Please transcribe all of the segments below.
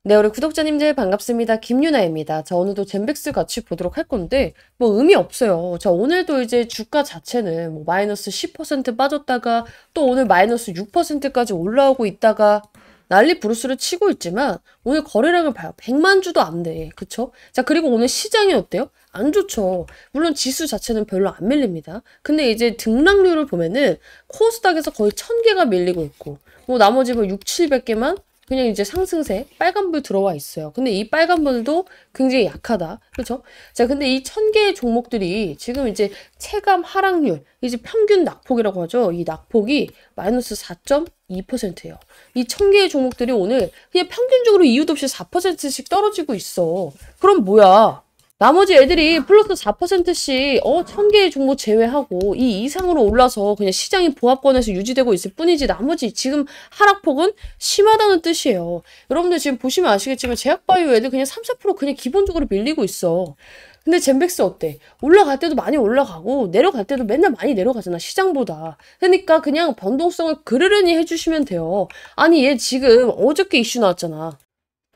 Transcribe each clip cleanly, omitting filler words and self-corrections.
네, 우리 구독자님들 반갑습니다. 김유나입니다. 자, 오늘도 젠백스 같이 보도록 할 건데, 뭐 의미 없어요. 자, 오늘도 이제 주가 자체는 뭐 마이너스 10% 빠졌다가 또 오늘 마이너스 6%까지 올라오고 있다가 난리 부르스를 치고 있지만 오늘 거래량을 봐요. 100만 주도 안 돼. 그쵸? 자, 그리고 오늘 시장이 어때요? 안 좋죠. 물론 지수 자체는 별로 안 밀립니다. 근데 이제 등락률을 보면은 코스닥에서 거의 1000개가 밀리고 있고, 뭐 나머지 뭐 6, 700개만 그냥 이제 상승세 빨간불 들어와 있어요. 근데 이 빨간불도 굉장히 약하다. 그렇죠? 자, 근데 이 1000개의 종목들이 지금 이제 체감 하락률, 이제 평균 낙폭이라고 하죠. 이 낙폭이 마이너스 4.2%예요. 이 1000개의 종목들이 오늘 그냥 평균적으로 이유도 없이 4%씩 떨어지고 있어. 그럼 뭐야? 나머지 애들이 플러스 4%씩 1000개의 종목 제외하고 이 이상으로 올라서 그냥 시장이 보합권에서 유지되고 있을 뿐이지 나머지 지금 하락폭은 심하다는 뜻이에요. 여러분들 지금 보시면 아시겠지만 제약바이오 애들 그냥 3, 4% 그냥 기본적으로 밀리고 있어. 근데 젠백스 어때? 올라갈 때도 많이 올라가고 내려갈 때도 맨날 많이 내려가잖아, 시장보다. 그러니까 그냥 변동성을 그르르니 해주시면 돼요. 아니 얘 지금 어저께 이슈 나왔잖아.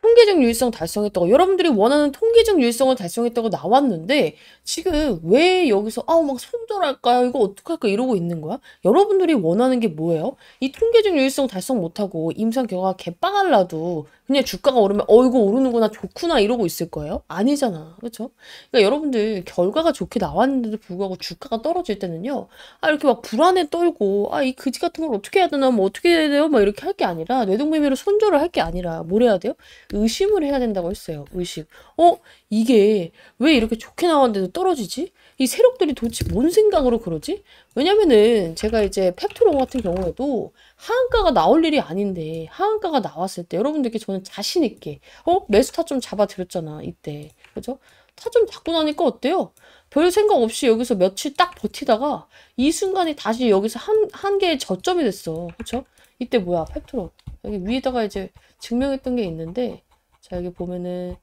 통계적 유일성 달성했다고, 여러분들이 원하는 통계적 유일성을 달성했다고 나왔는데 지금 왜 여기서 막 손절할까요? 이거 어떡할까? 이러고 있는 거야? 여러분들이 원하는 게 뭐예요? 이 통계적 유일성 달성 못하고 임상 결과가 개빵할라도 그냥 주가가 오르면 이거 오르는구나, 좋구나 이러고 있을 거예요? 아니잖아. 그렇죠? 그러니까 여러분들 결과가 좋게 나왔는데도 불구하고 주가가 떨어질 때는요, 이렇게 막 불안에 떨고 이 그지 같은 걸 어떻게 해야 되나, 뭐 어떻게 해야 돼요? 막 이렇게 할 게 아니라, 뇌동매매로 손절을 할 게 아니라 뭘 해야 돼요? 의심을 해야 된다고 했어요. 의심. 이게 왜 이렇게 좋게 나왔는데도 떨어지지? 이 세력들이 도대체 뭔 생각으로 그러지? 왜냐면은 제가 이제 펩트론 같은 경우에도 하한가가 나올 일이 아닌데 하한가가 나왔을 때 여러분들께 저는 자신 있게 매수 타점 잡아드렸잖아, 이때. 그죠? 타점 잡고 나니까 어때요? 별 생각 없이 여기서 며칠 딱 버티다가 이 순간에 다시 여기서 한 개의 저점이 됐어. 그쵸? 이때 뭐야, 펩트론. 여기 위에다가 이제 증명했던 게 있는데, 자, 여기 보면은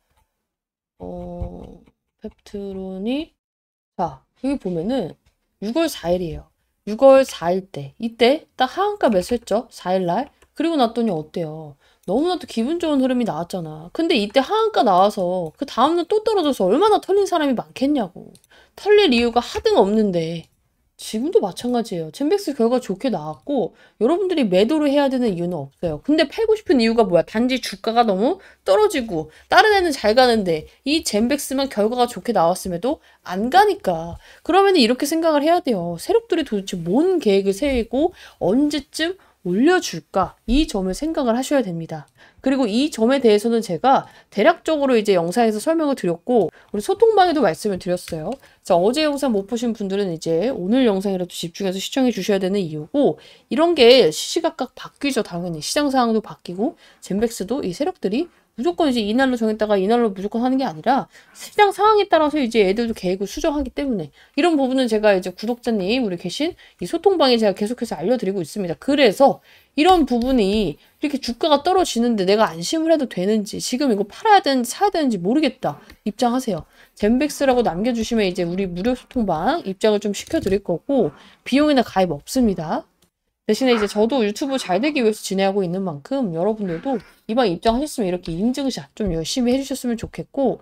펩트론이, 자, 여기 보면은 6월 4일이에요. 6월 4일 때, 이때 딱 하한가 매수했죠? 4일날. 그리고 났더니 어때요? 너무나도 기분 좋은 흐름이 나왔잖아. 근데 이때 하한가 나와서 그 다음날 또 떨어져서 얼마나 털린 사람이 많겠냐고. 털릴 이유가 하등 없는데 지금도 마찬가지예요. 젠백스 결과 좋게 나왔고 여러분들이 매도를 해야 되는 이유는 없어요. 근데 팔고 싶은 이유가 뭐야? 단지 주가가 너무 떨어지고 다른 애는 잘 가는데 이 젠백스만 결과가 좋게 나왔음에도 안 가니까. 그러면 이렇게 생각을 해야 돼요. 세력들이 도대체 뭔 계획을 세우고 언제쯤 올려줄까? 이 점을 생각을 하셔야 됩니다. 그리고 이 점에 대해서는 제가 대략적으로 이제 영상에서 설명을 드렸고 우리 소통방에도 말씀을 드렸어요. 자, 어제 영상 못 보신 분들은 이제 오늘 영상이라도 집중해서 시청해 주셔야 되는 이유고, 이런 게 시시각각 바뀌죠. 당연히 시장 상황도 바뀌고 젠백스도 이 세력들이 무조건 이제 이날로 정했다가 이날로 무조건 하는 게 아니라 시장 상황에 따라서 이제 애들도 계획을 수정하기 때문에 이런 부분은 제가 이제 구독자님 우리 계신 이 소통방에 제가 계속해서 알려드리고 있습니다. 그래서 이런 부분이 이렇게 주가가 떨어지는데 내가 안심을 해도 되는지, 지금 이거 팔아야 되는지 사야 되는지 모르겠다, 입장하세요. 젠백스라고 남겨주시면 이제 우리 무료 소통방 입장을 좀 시켜드릴 거고 비용이나 가입 없습니다. 대신에 이제 저도 유튜브 잘 되기 위해서 진행하고 있는 만큼 여러분들도 이방 입장하셨으면 이렇게 인증샷 좀 열심히 해주셨으면 좋겠고,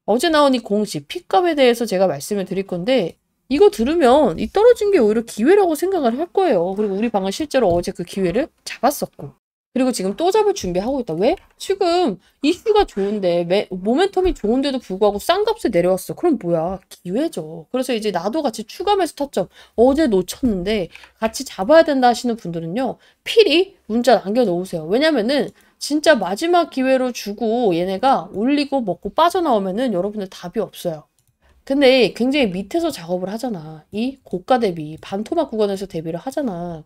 어제 나온 이 공시 핏값에 대해서 제가 말씀을 드릴 건데 이거 들으면 이 떨어진 게 오히려 기회라고 생각을 할 거예요. 그리고 우리 방은 실제로 어제 그 기회를 잡았었고, 그리고 지금 또 잡을 준비하고 있다. 왜? 지금 이슈가 좋은데 모멘텀이 좋은데도 불구하고 싼 값에 내려왔어. 그럼 뭐야? 기회죠. 그래서 이제 나도 같이 추가 매수 타점 어제 놓쳤는데 같이 잡아야 된다 하시는 분들은요, 필히 문자 남겨놓으세요. 왜냐면은 진짜 마지막 기회로 주고 얘네가 올리고 먹고 빠져나오면은 여러분들 답이 없어요. 근데 굉장히 밑에서 작업을 하잖아. 이 고가 대비 반토막 구간에서 대비를 하잖아.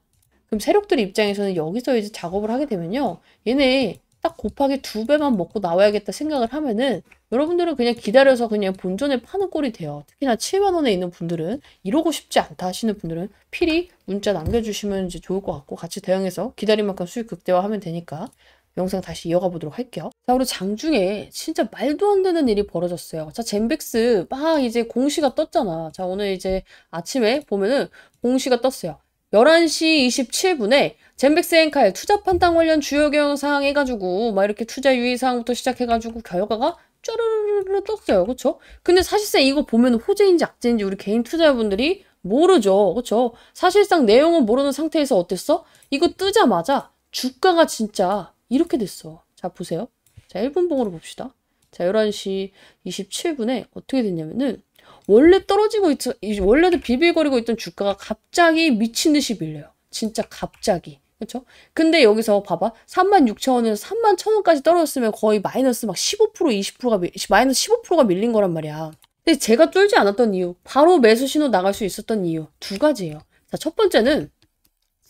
그럼 세력들 입장에서는 여기서 이제 작업을 하게 되면요, 얘네 딱 곱하기 2배만 먹고 나와야겠다 생각을 하면은 여러분들은 그냥 기다려서 그냥 본전에 파는 꼴이 돼요. 특히나 7만 원에 있는 분들은, 이러고 싶지 않다 하시는 분들은 필히 문자 남겨주시면 이제 좋을 것 같고, 같이 대응해서 기다린 만큼 수익 극대화하면 되니까 영상 다시 이어가 보도록 할게요. 자, 우리 장중에 진짜 말도 안 되는 일이 벌어졌어요. 자, 젠백스 막 이제 공시가 떴잖아. 자, 오늘 이제 아침에 보면은 공시가 떴어요. 11시 27분에 젠백스 엔칼 투자 판단 관련 주요 경영사항 해가지고 막 이렇게 투자 유의사항부터 시작해가지고 결과가 쭈르르르 떴어요. 그쵸? 근데 사실상 이거 보면 호재인지 악재인지 우리 개인 투자자분들이 모르죠. 그쵸? 사실상 내용은 모르는 상태에서 어땠어? 이거 뜨자마자 주가가 진짜 이렇게 됐어. 자, 보세요. 자, 1분 봉으로 봅시다. 자, 11시 27분에 어떻게 됐냐면은 원래 원래도 비빌거리고 있던 주가가 갑자기 미친 듯이 밀려요. 진짜 갑자기. 그쵸? 근데 여기서 봐봐. 36,000원에서 31,000원까지 떨어졌으면 거의 마이너스 막 15%, 20%가, 마이너스 15%가 밀린 거란 말이야. 근데 제가 쫄지 않았던 이유, 바로 매수 신호 나갈 수 있었던 이유, 두 가지예요. 자, 첫 번째는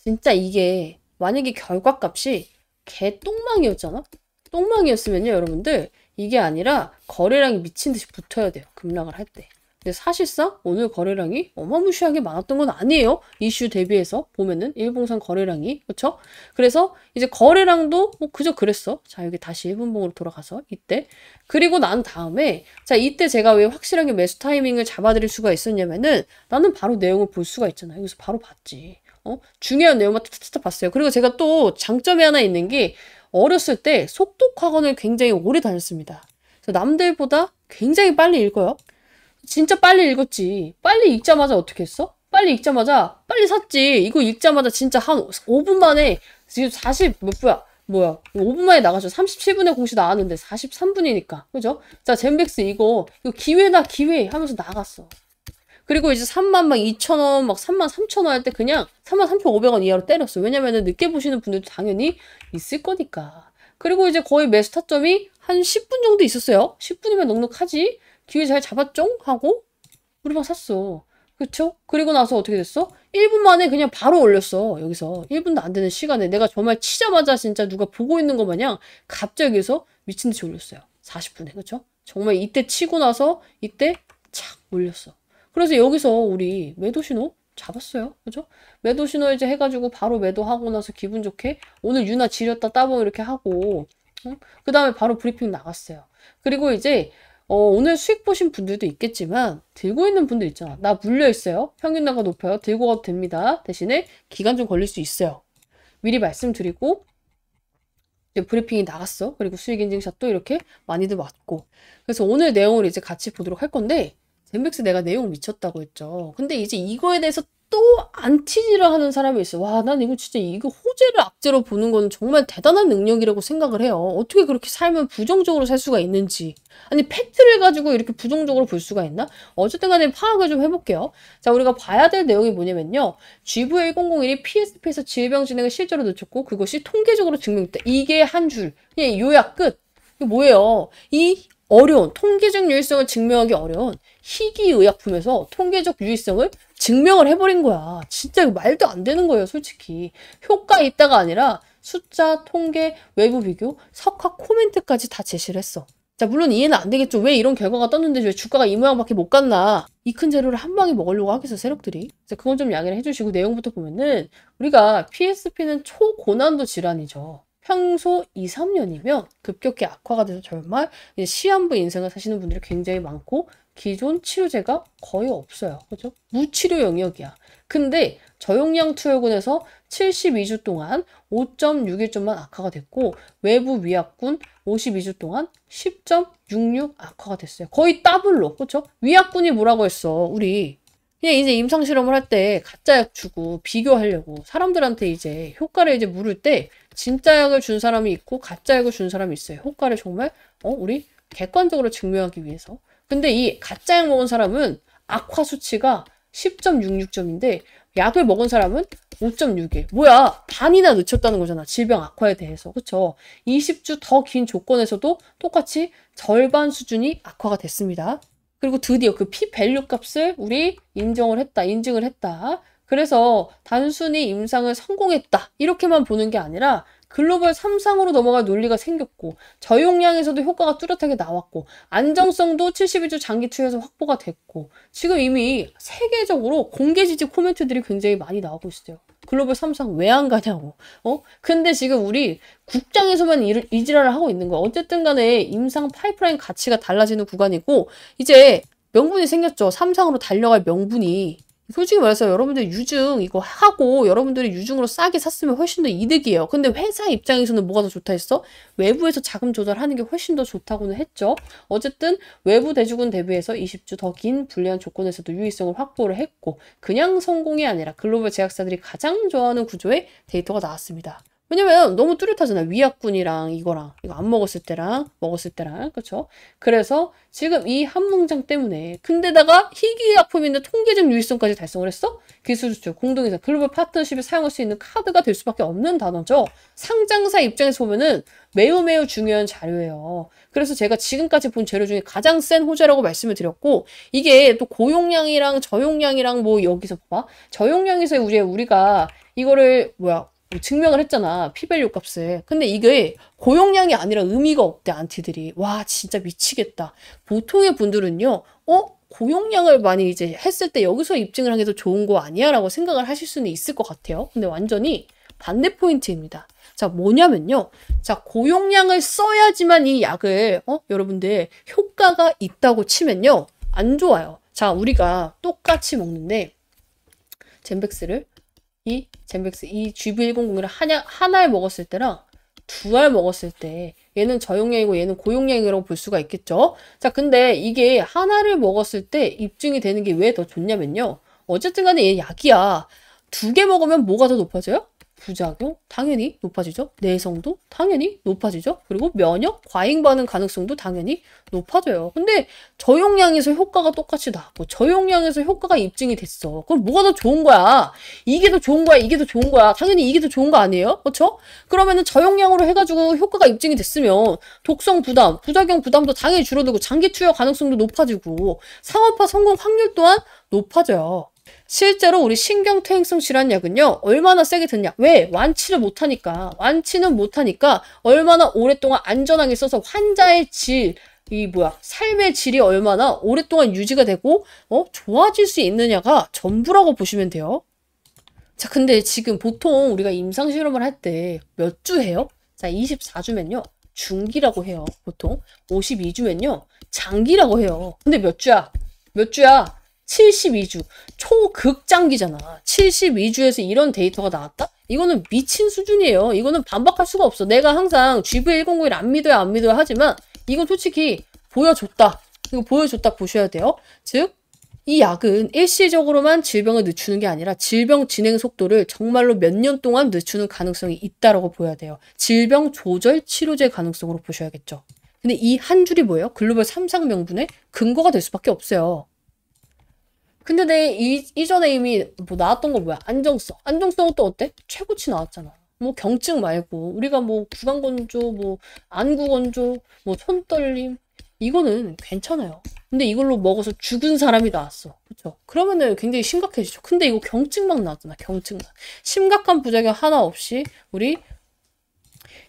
진짜 이게 만약에 결과값이 개 똥망이었잖아? 똥망이었으면요, 여러분들, 이게 아니라 거래량이 미친 듯이 붙어야 돼요. 급락을 할 때. 근데 사실상 오늘 거래량이 어마무시하게 많았던 건 아니에요. 이슈 대비해서 보면은 일봉상 거래량이. 그쵸? 그래서 이제 거래량도 뭐 그저 그랬어. 자, 여기 다시 일분봉으로 돌아가서 이때. 그리고 난 다음에 자, 이때 제가 왜 확실하게 매수 타이밍을 잡아드릴 수가 있었냐면은 나는 바로 내용을 볼 수가 있잖아. 여기서 바로 봤지. 중요한 내용만 탁탁탁 봤어요. 그리고 제가 또 장점이 하나 있는 게 어렸을 때 속독학원을 굉장히 오래 다녔습니다. 그래서 남들보다 굉장히 빨리 읽어요. 진짜 빨리 읽었지. 빨리 읽자마자 어떻게 했어? 빨리 읽자마자 빨리 샀지. 이거 읽자마자 진짜 한 5분 만에 지금 뭐야 5분 만에 나가죠. 37분에 공시 나왔는데 43분이니까. 그죠? 자, 젠백스 이거 기회다 기회 하면서 나갔어. 그리고 이제 32,000원, 막 33,000원 할 때 그냥 33,500원 이하로 때렸어. 왜냐면은 늦게 보시는 분들도 당연히 있을 거니까. 그리고 이제 거의 매수 타점이 한 10분 정도 있었어요. 10분이면 넉넉하지? 기회 잘 잡았죠? 하고 우리 막 샀어. 그쵸? 그리고 나서 어떻게 됐어? 1분 만에 그냥 바로 올렸어. 여기서 1분도 안 되는 시간에 내가 정말 치자마자 진짜 누가 보고 있는 것 마냥 갑자기 여기서 미친 듯이 올렸어요. 40분에. 그쵸? 정말 이때 치고 나서 이때 착 올렸어. 그래서 여기서 우리 매도 신호 잡았어요. 그죠? 매도 신호 이제 해가지고 바로 매도하고 나서 기분 좋게 오늘 유나 지렸다 따봉 이렇게 하고 그 다음에 바로 브리핑 나갔어요. 그리고 이제 오늘 수익 보신 분들도 있겠지만 들고 있는 분들 있잖아. 나 물려있어요. 평균 단가 높아요. 들고 가도 됩니다. 대신에 기간 좀 걸릴 수 있어요. 미리 말씀드리고 이제 브리핑이 나갔어. 그리고 수익 인증샷도 이렇게 많이들 왔고. 그래서 오늘 내용을 이제 같이 보도록 할 건데 젠백스 내가 내용 미쳤다고 했죠. 근데 이제 이거에 대해서 또 안티지를 하는 사람이 있어. 와, 난 이거 진짜 이거 호재를 악재로 보는 건 정말 대단한 능력이라고 생각을 해요. 어떻게 그렇게 살면 부정적으로 살 수가 있는지. 아니, 팩트를 가지고 이렇게 부정적으로 볼 수가 있나? 어쨌든 간에 파악을 좀 해볼게요. 자, 우리가 봐야 될 내용이 뭐냐면요. GV1001이 PSP에서 질병 진행을 실제로 늦췄고 그것이 통계적으로 증명됐다. 이게 한 줄. 그냥 요약 끝. 이게 뭐예요? 이 어려운, 통계적 유의성을 증명하기 어려운 희귀의약품에서 통계적 유의성을 증명을 해버린 거야. 진짜 말도 안 되는 거예요, 솔직히. 효과 있다가 아니라 숫자, 통계, 외부 비교, 석화 코멘트까지 다 제시를 했어. 자, 물론 이해는 안 되겠죠. 왜 이런 결과가 떴는데 왜 주가가 이 모양밖에 못 갔나. 이 큰 재료를 한 방에 먹으려고 하겠어, 세력들이. 자, 그건 좀 양해를 해주시고 내용부터 보면은 우리가 PSP는 초고난도 질환이죠. 평소 2, 3년이면 급격히 악화가 돼서 정말 이제 시한부 인생을 사시는 분들이 굉장히 많고 기존 치료제가 거의 없어요. 그죠? 무치료 영역이야. 근데 저용량 투여군에서 72주 동안 5.61점만 악화가 됐고 외부 위약군 52주 동안 10.66 악화가 됐어요. 거의 더블로. 그렇죠? 위약군이 뭐라고 했어? 우리 그냥 이제 임상 실험을 할 때 가짜 약 주고 비교하려고 사람들한테 이제 효과를 이제 물을 때 진짜 약을 준 사람이 있고 가짜 약을 준 사람이 있어요. 효과를 정말 우리 객관적으로 증명하기 위해서. 근데 이 가짜 약 먹은 사람은 악화 수치가 10.66점인데 약을 먹은 사람은 5.61. 뭐야? 반이나 늦췄다는 거잖아. 질병 악화에 대해서. 그쵸? 20주 더 긴 조건에서도 똑같이 절반 수준이 악화가 됐습니다. 그리고 드디어 그 p-밸류 값을 우리 인증을 했다. 그래서 단순히 임상을 성공했다. 이렇게만 보는 게 아니라 글로벌 3상으로 넘어갈 논리가 생겼고 저용량에서도 효과가 뚜렷하게 나왔고 안정성도 72주 장기 투여에서 확보가 됐고 지금 이미 세계적으로 공개 지지 코멘트들이 굉장히 많이 나오고 있어요. 글로벌 3상 왜 안 가냐고. 근데 지금 우리 국장에서만 이 지랄을 하고 있는 거야. 어쨌든 간에 임상 파이프라인 가치가 달라지는 구간이고 이제 명분이 생겼죠. 3상으로 달려갈 명분이. 솔직히 말해서 여러분들 유증 이거 하고 여러분들이 유증으로 싸게 샀으면 훨씬 더 이득이에요. 근데 회사 입장에서는 뭐가 더 좋다 했어? 외부에서 자금 조달하는 게 훨씬 더 좋다고는 했죠. 어쨌든 외부 대주군 대비해서 20주 더 긴 불리한 조건에서도 유의성을 확보를 했고 그냥 성공이 아니라 글로벌 제약사들이 가장 좋아하는 구조의 데이터가 나왔습니다. 왜냐면 너무 뚜렷하잖아. 위약군이랑 이거랑 이거 안 먹었을 때랑 먹었을 때랑 그렇죠? 그래서 지금 이 한 문장 때문에 근데다가 희귀약품인데 통계적 유의성까지 달성을 했어? 기술 수출, 공동회사, 글로벌 파트너십에 사용할 수 있는 카드가 될 수밖에 없는 단어죠. 상장사 입장에서 보면은 매우 매우 중요한 자료예요. 그래서 제가 지금까지 본 재료 중에 가장 센 호재라고 말씀을 드렸고 이게 또 고용량이랑 저용량이랑 뭐 여기서 봐봐. 저용량에서 우리가 이거를 증명을 했잖아. 피밸류 값을. 근데 이게 고용량이 아니라 의미가 없대, 안티들이. 와, 진짜 미치겠다. 보통의 분들은요, 고용량을 많이 이제 했을 때 여기서 입증을 하는 게 더 좋은 거 아니야? 라고 생각을 하실 수는 있을 것 같아요. 근데 완전히 반대 포인트입니다. 자, 뭐냐면요. 자, 고용량을 써야지만 이 약을, 여러분들 효과가 있다고 치면요. 안 좋아요. 자, 우리가 똑같이 먹는데, 이 GV100을 하나를 먹었을 때랑 두 알 먹었을 때 얘는 저용량이고 얘는 고용량이라고 볼 수가 있겠죠. 자, 근데 이게 하나를 먹었을 때 입증이 되는 게 왜 더 좋냐면요. 어쨌든 간에 얘 약이야. 2개 먹으면 뭐가 더 높아져요? 부작용? 당연히 높아지죠. 내성도 당연히 높아지죠. 그리고 면역, 과잉 반응 가능성도 당연히 높아져요. 근데 저용량에서 효과가 똑같이 나왔고 저용량에서 효과가 입증이 됐어. 그럼 뭐가 더 좋은 거야? 이게 더 좋은 거야? 이게 더 좋은 거야? 당연히 이게 더 좋은 거 아니에요? 그렇죠? 그러면은 저용량으로 해가지고 효과가 입증이 됐으면 독성 부담, 부작용 부담도 당연히 줄어들고 장기 투여 가능성도 높아지고 상업화 성공 확률 또한 높아져요. 실제로 우리 신경퇴행성 질환약은요, 얼마나 세게 듣냐? 왜? 완치는 못하니까 얼마나 오랫동안 안전하게 써서 환자의 삶의 질이 얼마나 오랫동안 유지가 되고, 좋아질 수 있느냐가 전부라고 보시면 돼요. 자, 근데 지금 보통 우리가 임상실험을 할 때 몇 주 해요? 자, 24주면요, 중기라고 해요, 보통. 52주면요, 장기라고 해요. 근데 몇 주야? 72주. 초극장기잖아. 72주에서 이런 데이터가 나왔다? 이거는 미친 수준이에요. 이거는 반박할 수가 없어. 내가 항상 GV101 안 믿어야 하지만 이건 솔직히 보여줬다. 이거 보여줬다 보셔야 돼요. 즉, 이 약은 일시적으로만 질병을 늦추는 게 아니라 질병 진행 속도를 정말로 몇 년 동안 늦추는 가능성이 있다라고 보여야 돼요. 질병 조절 치료제 가능성으로 보셔야겠죠. 근데 이 한 줄이 뭐예요? 글로벌 3상 명분의 근거가 될 수밖에 없어요. 근데 이전에 이미 나왔던 거 뭐야? 안정성은 또 어때? 최고치 나왔잖아. 경증 말고 우리가 구강건조, 안구건조, 손떨림 이거는 괜찮아요. 근데 이걸로 먹어서 죽은 사람이 나왔어. 그쵸? 그러면은 굉장히 심각해지죠. 근데 이거 경증만 나왔잖아. 경증만. 심각한 부작용 하나 없이 우리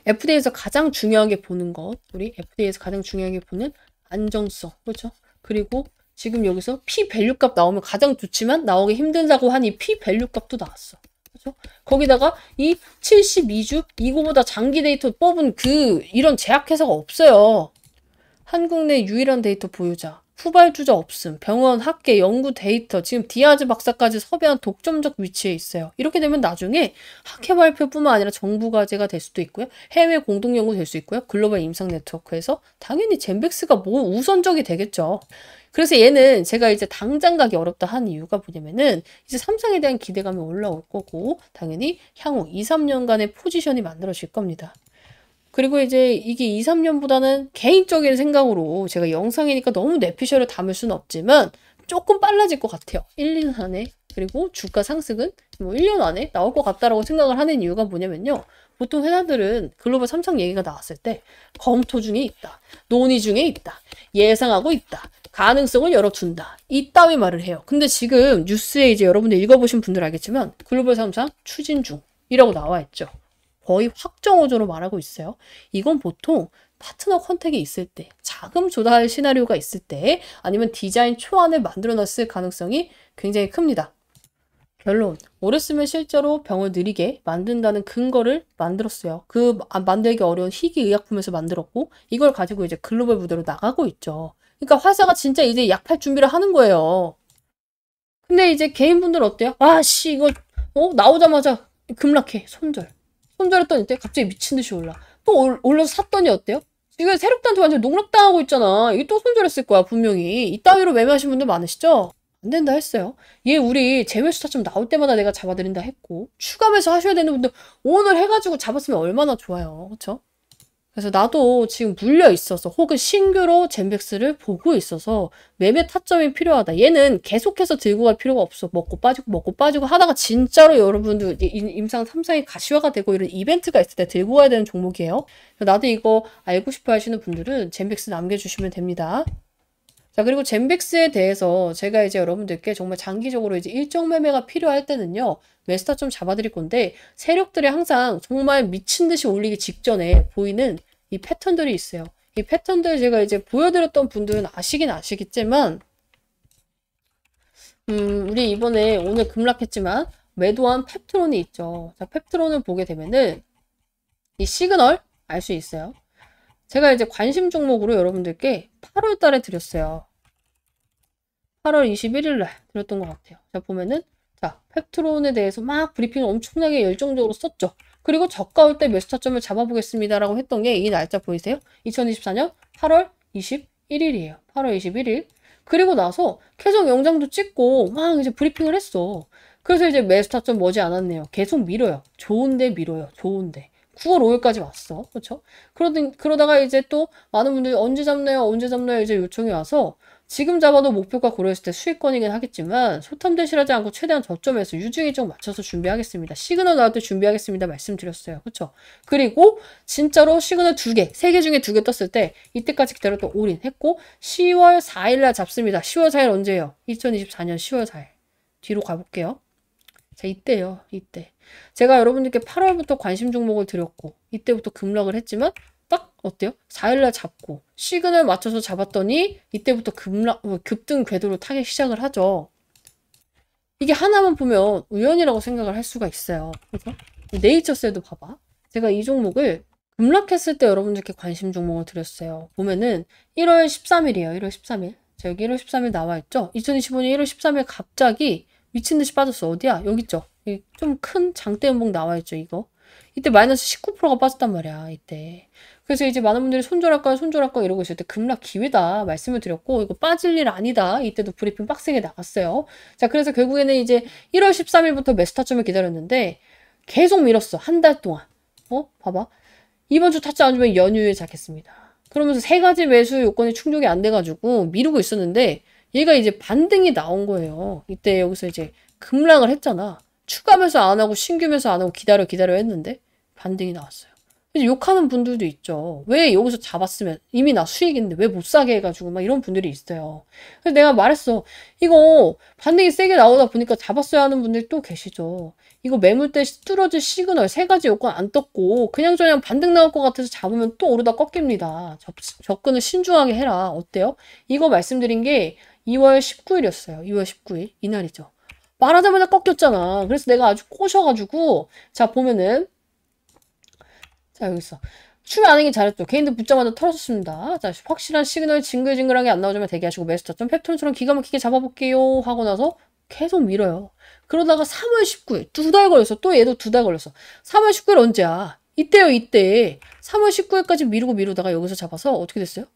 FDA에서 가장 중요하게 보는 안정성. 그렇죠? 그리고 지금 여기서 p-밸류 값 나오면 가장 좋지만 나오기 힘들다고 하니 p-밸류 값도 나왔어. 그렇죠? 거기다가 이 72주 이거보다 장기 데이터 뽑은 이런 제약회사가 없어요. 한국 내 유일한 데이터 보유자, 후발주자 없음, 병원, 학계, 연구 데이터, 지금 디아즈 박사까지 섭외한 독점적 위치에 있어요. 이렇게 되면 나중에 학회 발표뿐만 아니라 정부 과제가 될 수도 있고요. 해외 공동 연구 될 수 있고요. 글로벌 임상 네트워크에서 당연히 젠백스가 우선적이 되겠죠. 그래서 얘는 제가 이제 당장 가기 어렵다 한 이유가 뭐냐면은 이제 삼성에 대한 기대감이 올라올 거고 당연히 향후 2, 3년간의 포지션이 만들어질 겁니다. 그리고 이제 이게 2, 3년보다는 개인적인 생각으로 제가 영상이니까 너무 내피셜을 담을 수는 없지만 조금 빨라질 것 같아요. 1, 2년 안에. 그리고 주가 상승은 1년 안에 나올 것 같다라고 생각을 하는 이유가 뭐냐면요. 보통 회사들은 글로벌 3상 얘기가 나왔을 때 검토 중에 있다. 논의 중에 있다. 예상하고 있다. 가능성을 열어둔다. 이따위 말을 해요. 근데 지금 뉴스에 이제 여러분들 읽어보신 분들 알겠지만 글로벌 3상 추진 중이라고 나와 있죠. 거의 확정어조로 말하고 있어요. 이건 보통 파트너 컨택이 있을 때, 자금 조달 시나리오가 있을 때, 아니면 디자인 초안을 만들어놨을 가능성이 굉장히 큽니다. 결론. 오래 쓰면 실제로 병을 느리게 만든다는 근거를 만들었어요. 만들기 어려운 희귀의약품에서 만들었고, 이걸 가지고 이제 글로벌 무대로 나가고 있죠. 그러니까 화사가 진짜 이제 약 팔 준비를 하는 거예요. 근데 이제 개인분들 어때요? 아씨 이거 나오자마자 급락해. 손절했더니 때 갑자기 미친듯이 올라. 또 올라서 샀더니 어때요? 지금 세력단한테 완전 농락당하고 있잖아. 이게 또 손절했을 거야 분명히. 이따위로 매매하신 분들 많으시죠? 안 된다 했어요. 얘 우리 재매수 타점 나올 때마다 내가 잡아드린다 했고 추가 매수 하셔야 되는 분들 오늘 해가지고 잡았으면 얼마나 좋아요. 그쵸? 그래서 나도 지금 물려 있어서 혹은 신규로 젠백스를 보고 있어서 매매 타점이 필요하다. 얘는 계속해서 들고 갈 필요가 없어. 먹고 빠지고 하다가 진짜로 여러분들 임상 3상이 가시화가 되고 이런 이벤트가 있을 때 들고 가야 되는 종목이에요. 나도 이거 알고 싶어 하시는 분들은 젠백스 남겨주시면 됩니다. 자, 그리고 젠백스에 대해서 제가 이제 여러분들께 정말 장기적으로 이제 일정 매매가 필요할 때는요, 매스타 좀 잡아드릴 건데, 세력들이 항상 정말 미친 듯이 올리기 직전에 보이는 이 패턴들이 있어요. 이 패턴들 제가 이제 보여드렸던 분들은 아시긴 아시겠지만, 우리 이번에 오늘 급락했지만, 매도한 펩트론이 있죠. 자, 펩트론을 보게 되면은, 이 시그널 알 수 있어요. 제가 이제 관심 종목으로 여러분들께 8월 달에 드렸어요. 8월 21일 날 드렸던 것 같아요. 자, 보면은, 자, 펩트론에 대해서 막 브리핑을 엄청나게 열정적으로 썼죠. 그리고 저가 올 때 매수 타점을 잡아보겠습니다라고 했던 게 이 날짜 보이세요? 2024년 8월 21일이에요. 8월 21일. 그리고 나서 계속 영장도 찍고 막 이제 브리핑을 했어. 그래서 이제 매수 타점 머지 않았네요. 계속 밀어요. 좋은데 밀어요. 좋은데. 9월 5일까지 왔어. 그렇죠? 그러다가 이제 또 많은 분들이 언제 잡나요? 이제 요청이 와서 지금 잡아도 목표가 고려했을 때 수익권이긴 하겠지만 소탐 대실하지 않고 최대한 저점에서 유지 일정 맞춰서 준비하겠습니다. 시그널 나올 때 준비하겠습니다. 말씀드렸어요. 그렇죠? 그리고 진짜로 시그널 2개, 3개 중에 2개 떴을 때 이때까지 기다렸던 올인 했고 10월 4일날 잡습니다. 10월 4일 언제예요? 2024년 10월 4일. 뒤로 가볼게요. 자, 이때요. 이때. 제가 여러분들께 8월부터 관심 종목을 드렸고 이때부터 급락을 했지만 딱 어때요? 4일날 잡고 시그널 맞춰서 잡았더니 이때부터 급등 궤도로 타기 시작을 하죠. 이게 하나만 보면 우연이라고 생각을 할 수가 있어요. 그래서 네이처스에도 봐봐. 제가 이 종목을 급락했을 때 여러분들께 관심 종목을 드렸어요. 보면은 1월 13일이에요. 1월 13일. 자, 여기 1월 13일 나와 있죠? 2025년 1월 13일 갑자기 미친 듯이 빠졌어. 어디야? 여기 있죠? 좀 큰 장대 연봉 나와 있죠, 이거. 이때 마이너스 19%가 빠졌단 말이야, 이때. 그래서 이제 많은 분들이 손절할까 이러고 있을 때 급락 기회다 말씀을 드렸고, 이거 빠질 일 아니다. 이때도 브리핑 빡세게 나갔어요. 자, 그래서 결국에는 이제 1월 13일부터 매수 타점을 기다렸는데, 계속 밀었어. 한 달 동안. 봐봐. 이번 주 타점 안 주면 연휴에 잡겠습니다. 그러면서 3가지 매수 요건이 충족이 안 돼가지고 미루고 있었는데, 얘가 이제 반등이 나온 거예요. 이때 여기서 이제 급락을 했잖아. 추가 매수 안 하고 신규 매수 안 하고 기다려 했는데 반등이 나왔어요. 그래서 욕하는 분들도 있죠. 왜 여기서 잡았으면 이미 나 수익인데 왜 못 사게 해가지고 막 이런 분들이 있어요. 그래서 내가 말했어. 이거 반등이 세게 나오다 보니까 잡았어야 하는 분들이 또 계시죠. 이거 매물대 뚫어질 시그널 3가지 요건 안 떴고 그냥저냥 반등 나올 것 같아서 잡으면 또 오르다 꺾입니다. 접근을 신중하게 해라. 어때요? 이거 말씀드린 게 2월 19일이었어요. 2월 19일. 이날이죠. 말하자마자 꺾였잖아. 그래서 내가 아주 꼬셔가지고 자 보면은 자 여기 있어. 추가 안 하긴 잘했죠. 개인들 붙자마자 털어줬습니다. 자 확실한 시그널 징글징글하게 안 나오지만 대기하시고 매수 타점 펩톤처럼 기가 막히게 잡아볼게요 하고 나서 계속 밀어요. 그러다가 3월 19일 2달 걸렸어. 또 얘도 2달 걸렸어. 3월 19일 언제야? 이때요 이때. 3월 19일까지 미루다가 여기서 잡아서 어떻게 됐어요?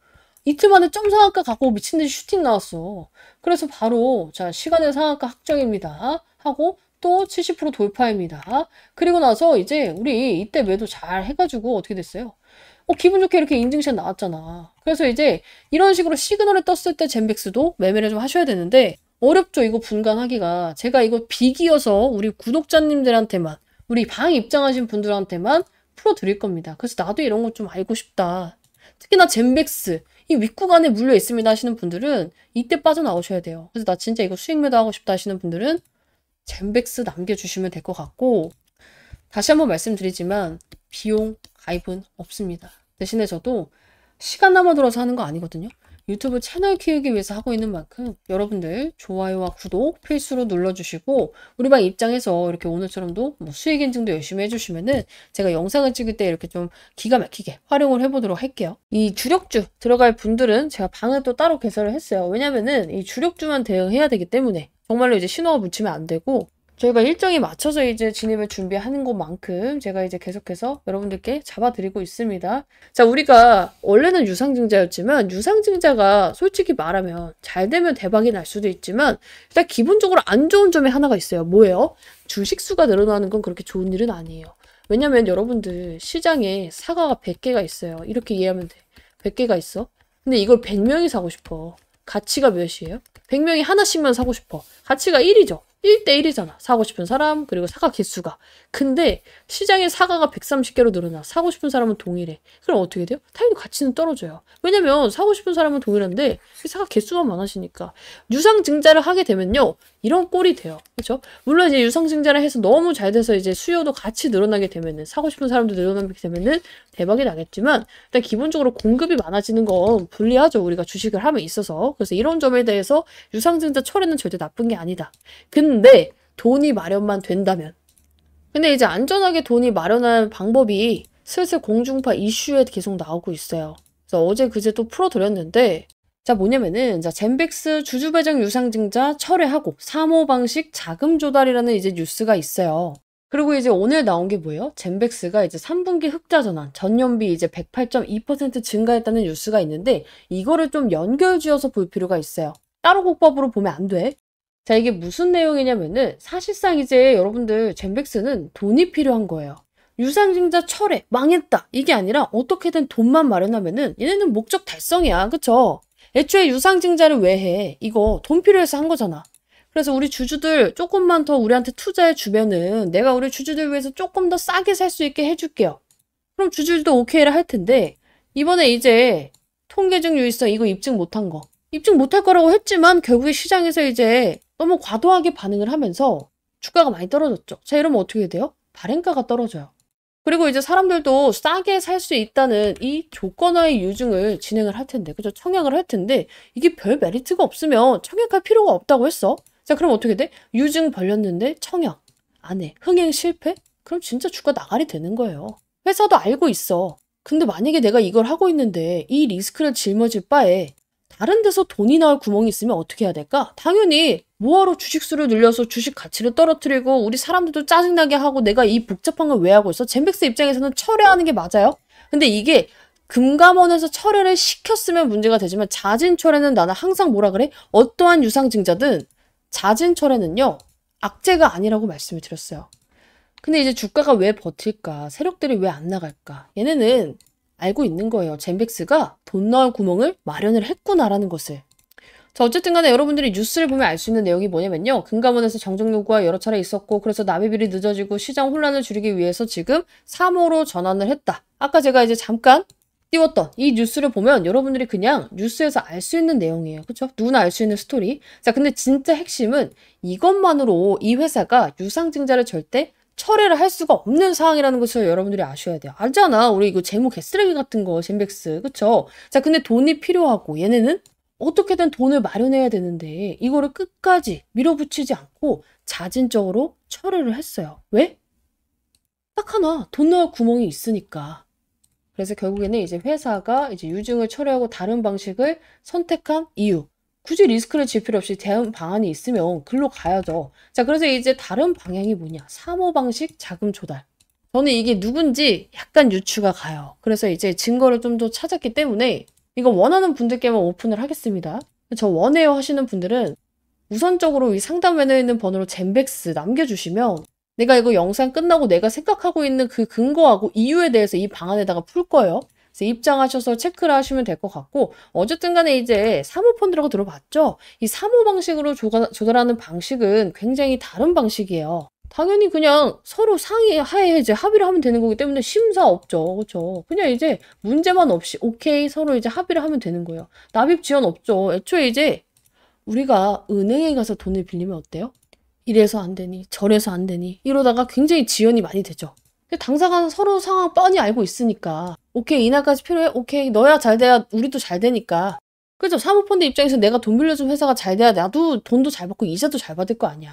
이틀 만에 점 상한가 갖고 미친듯이 슈팅 나왔어. 그래서 바로 자 시간의 상한가 확정입니다. 하고 또 70% 돌파입니다. 그리고 나서 이제 우리 이때 매도 잘 해가지고 어떻게 됐어요? 기분 좋게 이렇게 인증샷 나왔잖아. 그래서 이제 이런 식으로 시그널에 떴을 때 젠백스도 매매를 좀 하셔야 되는데 어렵죠. 이거 분간하기가. 제가 이거 빅이어서 우리 구독자님들한테만 우리 방 입장하신 분들한테만 풀어드릴 겁니다. 그래서 나도 이런 거 좀 알고 싶다. 특히나 젠백스 이 윗구간에 물려 있습니다 하시는 분들은 이때 빠져나오셔야 돼요. 그래서 나 진짜 이거 수익 매도하고 싶다 하시는 분들은 젠백스 남겨주시면 될 것 같고 다시 한번 말씀드리지만 비용 가입은 없습니다. 대신에 저도 시간 남아돌아서 하는 거 아니거든요. 유튜브 채널 키우기 위해서 하고 있는 만큼 여러분들 좋아요와 구독 필수로 눌러주시고 우리 방 입장에서 이렇게 오늘처럼도 뭐 수익 인증도 열심히 해주시면은 제가 영상을 찍을 때 이렇게 좀 기가 막히게 활용을 해보도록 할게요. 이 주력주 들어갈 분들은 제가 방을 또 따로 개설을 했어요. 왜냐면은 이 주력주만 대응해야 되기 때문에 정말로 이제 신호가 붙이면 안 되고 저희가 일정에 맞춰서 이제 진입을 준비하는 것만큼 제가 이제 계속해서 여러분들께 잡아드리고 있습니다. 자, 우리가 원래는 유상증자였지만 유상증자가 솔직히 말하면 잘 되면 대박이 날 수도 있지만 일단 기본적으로 안 좋은 점이 하나가 있어요. 뭐예요? 주식수가 늘어나는 건 그렇게 좋은 일은 아니에요. 왜냐면 여러분들 시장에 사과가 100개가 있어요. 이렇게 이해하면 돼. 100개가 있어. 근데 이걸 100명이 사고 싶어. 가치가 몇이에요? 100명이 하나씩만 사고 싶어. 가치가 1이죠. 1대1이잖아. 사고 싶은 사람, 그리고 사과 개수가. 근데 시장에 사과가 130개로 늘어나. 사고 싶은 사람은 동일해. 그럼 어떻게 돼요? 당연히 가치는 떨어져요. 왜냐면 사고 싶은 사람은 동일한데 사과 개수가 많아지니까. 유상증자를 하게 되면요. 이런 꼴이 돼요. 그렇죠? 물론 이제 유상증자를 해서 너무 잘 돼서 이제 수요도 같이 늘어나게 되면은 사고 싶은 사람도 늘어나게 되면은 대박이 나겠지만 일단 기본적으로 공급이 많아지는 건 불리하죠. 우리가 주식을 함에 있어서. 그래서 이런 점에 대해서 유상증자 철회는 절대 나쁜 게 아니다. 근데 돈이 마련만 된다면. 근데 이제 안전하게 돈이 마련할 방법이 슬슬 공중파 이슈에 계속 나오고 있어요. 그래서 어제 그제 또 풀어드렸는데 자 뭐냐면은 자 젠백스 주주 배정 유상증자 철회하고 사모방식 자금 조달이라는 이제 뉴스가 있어요. 그리고 이제 오늘 나온 게 뭐예요? 젠백스가 이제 3분기 흑자 전환, 전년비 이제 108.2% 증가했다는 뉴스가 있는데 이거를 좀 연결지어서 볼 필요가 있어요. 따로 국밥으로 보면 안 돼. 자, 이게 무슨 내용이냐면은 사실상 이제 여러분들 젠백스는 돈이 필요한 거예요. 유상증자 철회, 망했다. 이게 아니라 어떻게든 돈만 마련하면은 얘네는 목적 달성이야. 그쵸? 애초에 유상증자를 왜 해? 이거 돈 필요해서 한 거잖아. 그래서 우리 주주들 조금만 더 우리한테 투자해 주면은 내가 우리 주주들 위해서 조금 더 싸게 살 수 있게 해줄게요. 그럼 주주들도 오케이를 할 텐데 이번에 이제 통계적 유의성 이거 입증 못한 거. 입증 못할 거라고 했지만 결국에 시장에서 이제 너무 과도하게 반응을 하면서 주가가 많이 떨어졌죠. 자, 이러면 어떻게 돼요? 발행가가 떨어져요. 그리고 이제 사람들도 싸게 살 수 있다는 이 조건화의 유증을 진행을 할 텐데, 그죠? 청약을 할 텐데, 이게 별 메리트가 없으면 청약할 필요가 없다고 했어. 자, 그럼 어떻게 돼? 유증 벌렸는데 청약 안 해. 흥행 실패? 그럼 진짜 주가 나가리 되는 거예요. 회사도 알고 있어. 근데 만약에 내가 이걸 하고 있는데 이 리스크를 짊어질 바에 다른 데서 돈이 나올 구멍이 있으면 어떻게 해야 될까? 당연히 뭐하러 주식수를 늘려서 주식 가치를 떨어뜨리고 우리 사람들도 짜증나게 하고 내가 이 복잡한 걸 왜 하고 있어? 젠백스 입장에서는 철회하는 게 맞아요. 근데 이게 금감원에서 철회를 시켰으면 문제가 되지만 자진 철회는 나는 항상 뭐라 그래? 어떠한 유상증자든 자진 철회는요. 악재가 아니라고 말씀을 드렸어요. 근데 이제 주가가 왜 버틸까? 세력들이 왜 안 나갈까? 얘네는 알고 있는 거예요. 젠백스가 돈 넣을 구멍을 마련을 했구나라는 것을. 자, 어쨌든 간에 여러분들이 뉴스를 보면 알 수 있는 내용이 뭐냐면요. 금감원에서 정정 요구가 여러 차례 있었고 그래서 납입일이 늦어지고 시장 혼란을 줄이기 위해서 지금 3호로 전환을 했다. 아까 제가 이제 잠깐 띄웠던 이 뉴스를 보면 여러분들이 그냥 뉴스에서 알 수 있는 내용이에요. 그렇죠? 누구나 알 수 있는 스토리. 자, 근데 진짜 핵심은 이것만으로 이 회사가 유상증자를 절대 철회를 할 수가 없는 상황이라는 것을 여러분들이 아셔야 돼요. 알잖아. 우리 이거 재무 개쓰레기 같은 거, 젠백스. 그쵸? 자, 근데 돈이 필요하고 얘네는 어떻게든 돈을 마련해야 되는데 이거를 끝까지 밀어붙이지 않고 자진적으로 철회를 했어요. 왜? 딱 하나. 돈 넣을 구멍이 있으니까. 그래서 결국에는 이제 회사가 이제 유증을 철회하고 다른 방식을 선택한 이유. 굳이 리스크를 질 필요 없이 대응 방안이 있으면 글로 가야죠. 자, 그래서 이제 다른 방향이 뭐냐? 사모방식 자금 조달. 저는 이게 누군지 약간 유추가 가요. 그래서 이제 증거를 좀 더 찾았기 때문에 이거 원하는 분들께만 오픈을 하겠습니다. 저 원해요 하시는 분들은 우선적으로 이 상담란에 있는 번호로 젠백스 남겨주시면 내가 이거 영상 끝나고 내가 생각하고 있는 그 근거하고 이유에 대해서 이 방안에다가 풀 거예요. 그래서 입장하셔서 체크를 하시면 될 것 같고 어쨌든 간에 이제 사모펀드라고 들어봤죠? 이 사모 방식으로 조달하는 방식은 굉장히 다른 방식이에요. 당연히 그냥 서로 상의하에 이제 합의를 하면 되는 거기 때문에 심사 없죠. 그렇죠? 그냥 이제 문제만 없이 오케이 서로 이제 합의를 하면 되는 거예요. 납입 지원 없죠. 애초에 이제 우리가 은행에 가서 돈을 빌리면 어때요? 이래서 안 되니 저래서 안 되니 이러다가 굉장히 지연이 많이 되죠. 당사자는 서로 상황 뻔히 알고 있으니까 오케이 이날까지 필요해? 오케이 너야 잘 돼야 우리도 잘 되니까. 그죠? 사모펀드 입장에서 내가 돈 빌려준 회사가 잘 돼야 나도 돈도 잘 받고 이자도 잘 받을 거 아니야.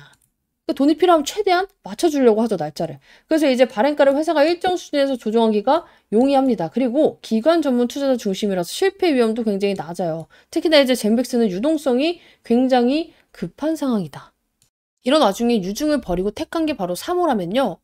그러니까 돈이 필요하면 최대한 맞춰주려고 하죠, 날짜를. 그래서 이제 발행가를 회사가 일정 수준에서 조정하기가 용이합니다. 그리고 기관 전문 투자자 중심이라서 실패 위험도 굉장히 낮아요. 특히나 이제 젠백스는 유동성이 굉장히 급한 상황이다. 이런 와중에 유중을 버리고 택한 게 바로 3호라면요.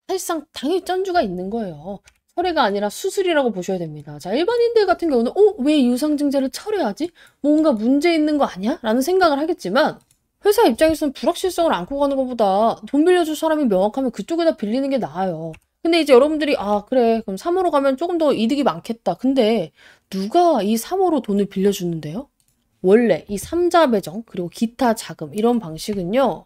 사실상 당연히 쩐주가 있는 거예요. 철회가 아니라 수술이라고 보셔야 됩니다. 자, 일반인들 같은 경우는 왜 유상증자를 철회하지? 뭔가 문제 있는 거 아니야? 라는 생각을 하겠지만 회사 입장에서는 불확실성을 안고 가는 것보다 돈 빌려줄 사람이 명확하면 그쪽에다 빌리는 게 나아요. 근데 이제 여러분들이 그래 그럼 3호로 가면 조금 더 이득이 많겠다. 근데 누가 이 3호로 돈을 빌려주는데요? 원래 이 삼자 배정 그리고 기타 자금 이런 방식은요.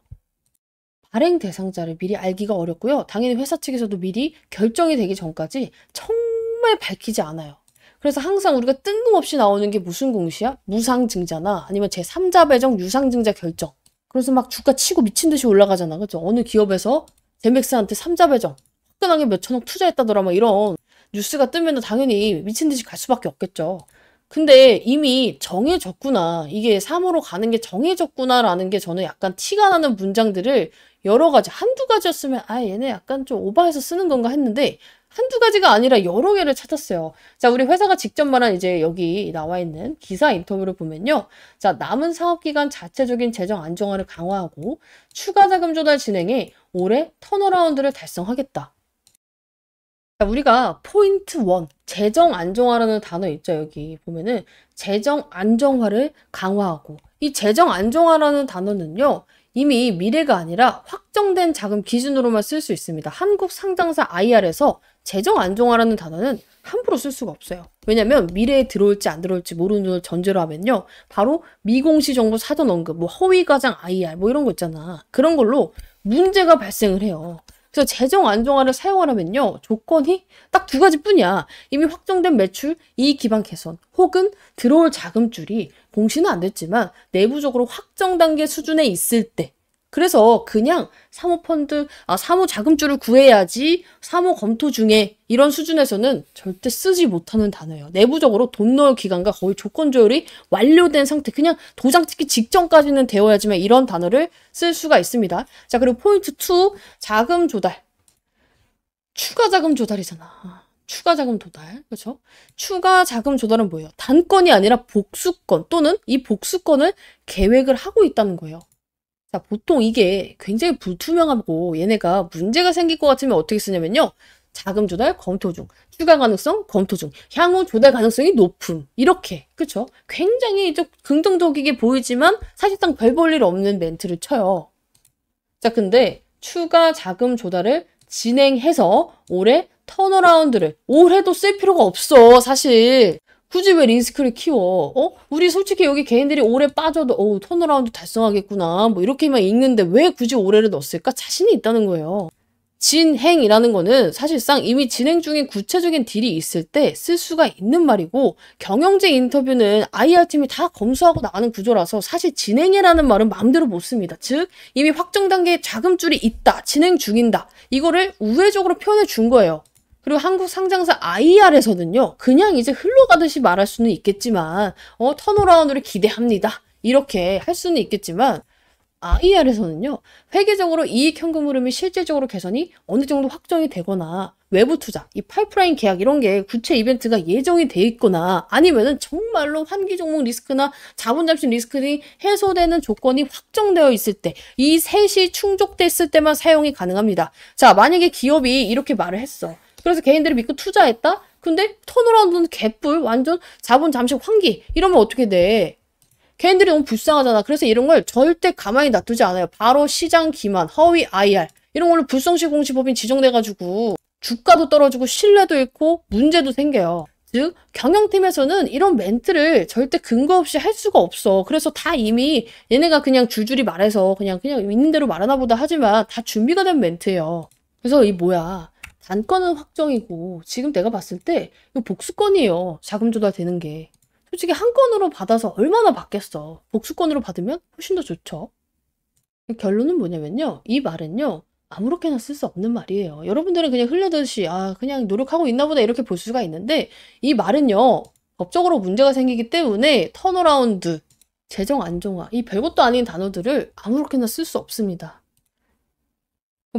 발행 대상자를 미리 알기가 어렵고요. 당연히 회사 측에서도 미리 결정이 되기 전까지 정말 밝히지 않아요. 그래서 항상 우리가 뜬금없이 나오는 게 무슨 공시야? 무상증자나 아니면 제3자 배정 유상증자 결정. 그래서 막 주가 치고 미친 듯이 올라가잖아. 그죠? 어느 기업에서 제맥스한테 3자 배정 화끈하게 몇 천억 투자했다더라 막 이런 뉴스가 뜨면 당연히 미친 듯이 갈 수밖에 없겠죠. 근데 이미 정해졌구나. 이게 3호로 가는 게 정해졌구나라는 게 저는 약간 티가 나는 문장들을 여러 가지, 한두 가지였으면 얘네 약간 좀 오버해서 쓰는 건가 했는데 한두 가지가 아니라 여러 개를 찾았어요. 자, 우리 회사가 직접 말한 이제 여기 나와 있는 기사 인터뷰를 보면요. 자, 남은 사업기간 자체적인 재정 안정화를 강화하고 추가 자금 조달 진행해 올해 턴어라운드를 달성하겠다. 자, 우리가 포인트 1, 재정 안정화라는 단어 있죠. 여기 보면은 재정 안정화를 강화하고 이 재정 안정화라는 단어는요. 이미 미래가 아니라 확정된 자금 기준으로만 쓸 수 있습니다. 한국 상장사 IR에서 재정 안정화라는 단어는 함부로 쓸 수가 없어요. 왜냐면 미래에 들어올지 안 들어올지 모르는 걸 전제로 하면요. 바로 미공시 정보 사전 언급, 뭐 허위 과장 IR 뭐 이런 거 있잖아. 그런 걸로 문제가 발생을 해요. 그래서 재정 안정화를 사용하려면요. 조건이 딱 두 가지뿐이야. 이미 확정된 매출, 이익 기반 개선 혹은 들어올 자금줄이 공시는 안 됐지만 내부적으로 확정 단계 수준에 있을 때 그래서 그냥 사모펀드, 사모 자금줄을 구해야지 사모 검토 중에 이런 수준에서는 절대 쓰지 못하는 단어예요. 내부적으로 돈 넣을 기간과 거의 조건 조율이 완료된 상태, 그냥 도장 찍기 직전까지는 되어야지만 이런 단어를 쓸 수가 있습니다. 자, 그리고 포인트 2, 자금 조달. 추가 자금 조달이잖아. 추가 자금 조달. 그렇죠? 추가 자금 조달은 뭐예요? 단건이 아니라 복수건 또는 이 복수건을 계획을 하고 있다는 거예요. 자, 보통 이게 굉장히 불투명하고 얘네가 문제가 생길 것 같으면 어떻게 쓰냐면요. 자금 조달 검토 중, 추가 가능성 검토 중, 향후 조달 가능성이 높음. 이렇게. 그쵸? 굉장히 좀 긍정적이게 보이지만 사실상 별 볼 일 없는 멘트를 쳐요. 자, 근데 추가 자금 조달을 진행해서 올해 턴어라운드를 올해도 쓸 필요가 없어, 사실. 굳이 왜 리스크를 키워? 우리 솔직히 여기 개인들이 올해 빠져도 턴어라운드 달성하겠구나 뭐 이렇게만 읽는데 왜 굳이 올해를 넣었을까? 자신이 있다는 거예요. 진행이라는 거는 사실상 이미 진행 중인 구체적인 딜이 있을 때 쓸 수가 있는 말이고 경영진 인터뷰는 IR팀이 다 검수하고 나가는 구조라서 사실 진행이라는 말은 마음대로 못 씁니다. 즉 이미 확정 단계에 자금줄이 있다, 진행 중인다. 이거를 우회적으로 표현해 준 거예요. 그리고 한국 상장사 IR에서는요. 그냥 이제 흘러가듯이 말할 수는 있겠지만 턴어라운드를 기대합니다. 이렇게 할 수는 있겠지만 IR에서는요. 회계적으로 이익 현금 흐름이 실질적으로 개선이 어느 정도 확정이 되거나 외부 투자, 이 파이프라인 계약 이런 게 구체 이벤트가 예정이 돼 있거나 아니면은 정말로 환기 종목 리스크나 자본 잠식 리스크 등이 해소되는 조건이 확정되어 있을 때 이 셋이 충족됐을 때만 사용이 가능합니다. 자, 만약에 기업이 이렇게 말을 했어. 그래서 개인들이 믿고 투자했다? 근데 턴어라운드는 개뿔, 완전 자본 잠식 환기 이러면 어떻게 돼? 개인들이 너무 불쌍하잖아. 그래서 이런 걸 절대 가만히 놔두지 않아요. 바로 시장 기만, 허위 IR 이런 걸로 불성실 공시법인 지정돼가지고 주가도 떨어지고 신뢰도 잃고 문제도 생겨요. 즉 경영팀에서는 이런 멘트를 절대 근거 없이 할 수가 없어. 그래서 다 이미 얘네가 그냥 줄줄이 말해서 그냥 있는 대로 말하나 보다 하지만 다 준비가 된 멘트예요. 그래서 이 뭐야. 단건은 확정이고 지금 내가 봤을 때 이거 복수건이에요. 자금 조달되는 게. 솔직히 한 건으로 받아서 얼마나 받겠어. 복수건으로 받으면 훨씬 더 좋죠. 결론은 뭐냐면요. 이 말은요. 아무렇게나 쓸 수 없는 말이에요. 여러분들은 그냥 흘려듯이 그냥 노력하고 있나 보다 이렇게 볼 수가 있는데 이 말은요. 법적으로 문제가 생기기 때문에 턴어라운드, 재정 안정화 이 별것도 아닌 단어들을 아무렇게나 쓸 수 없습니다.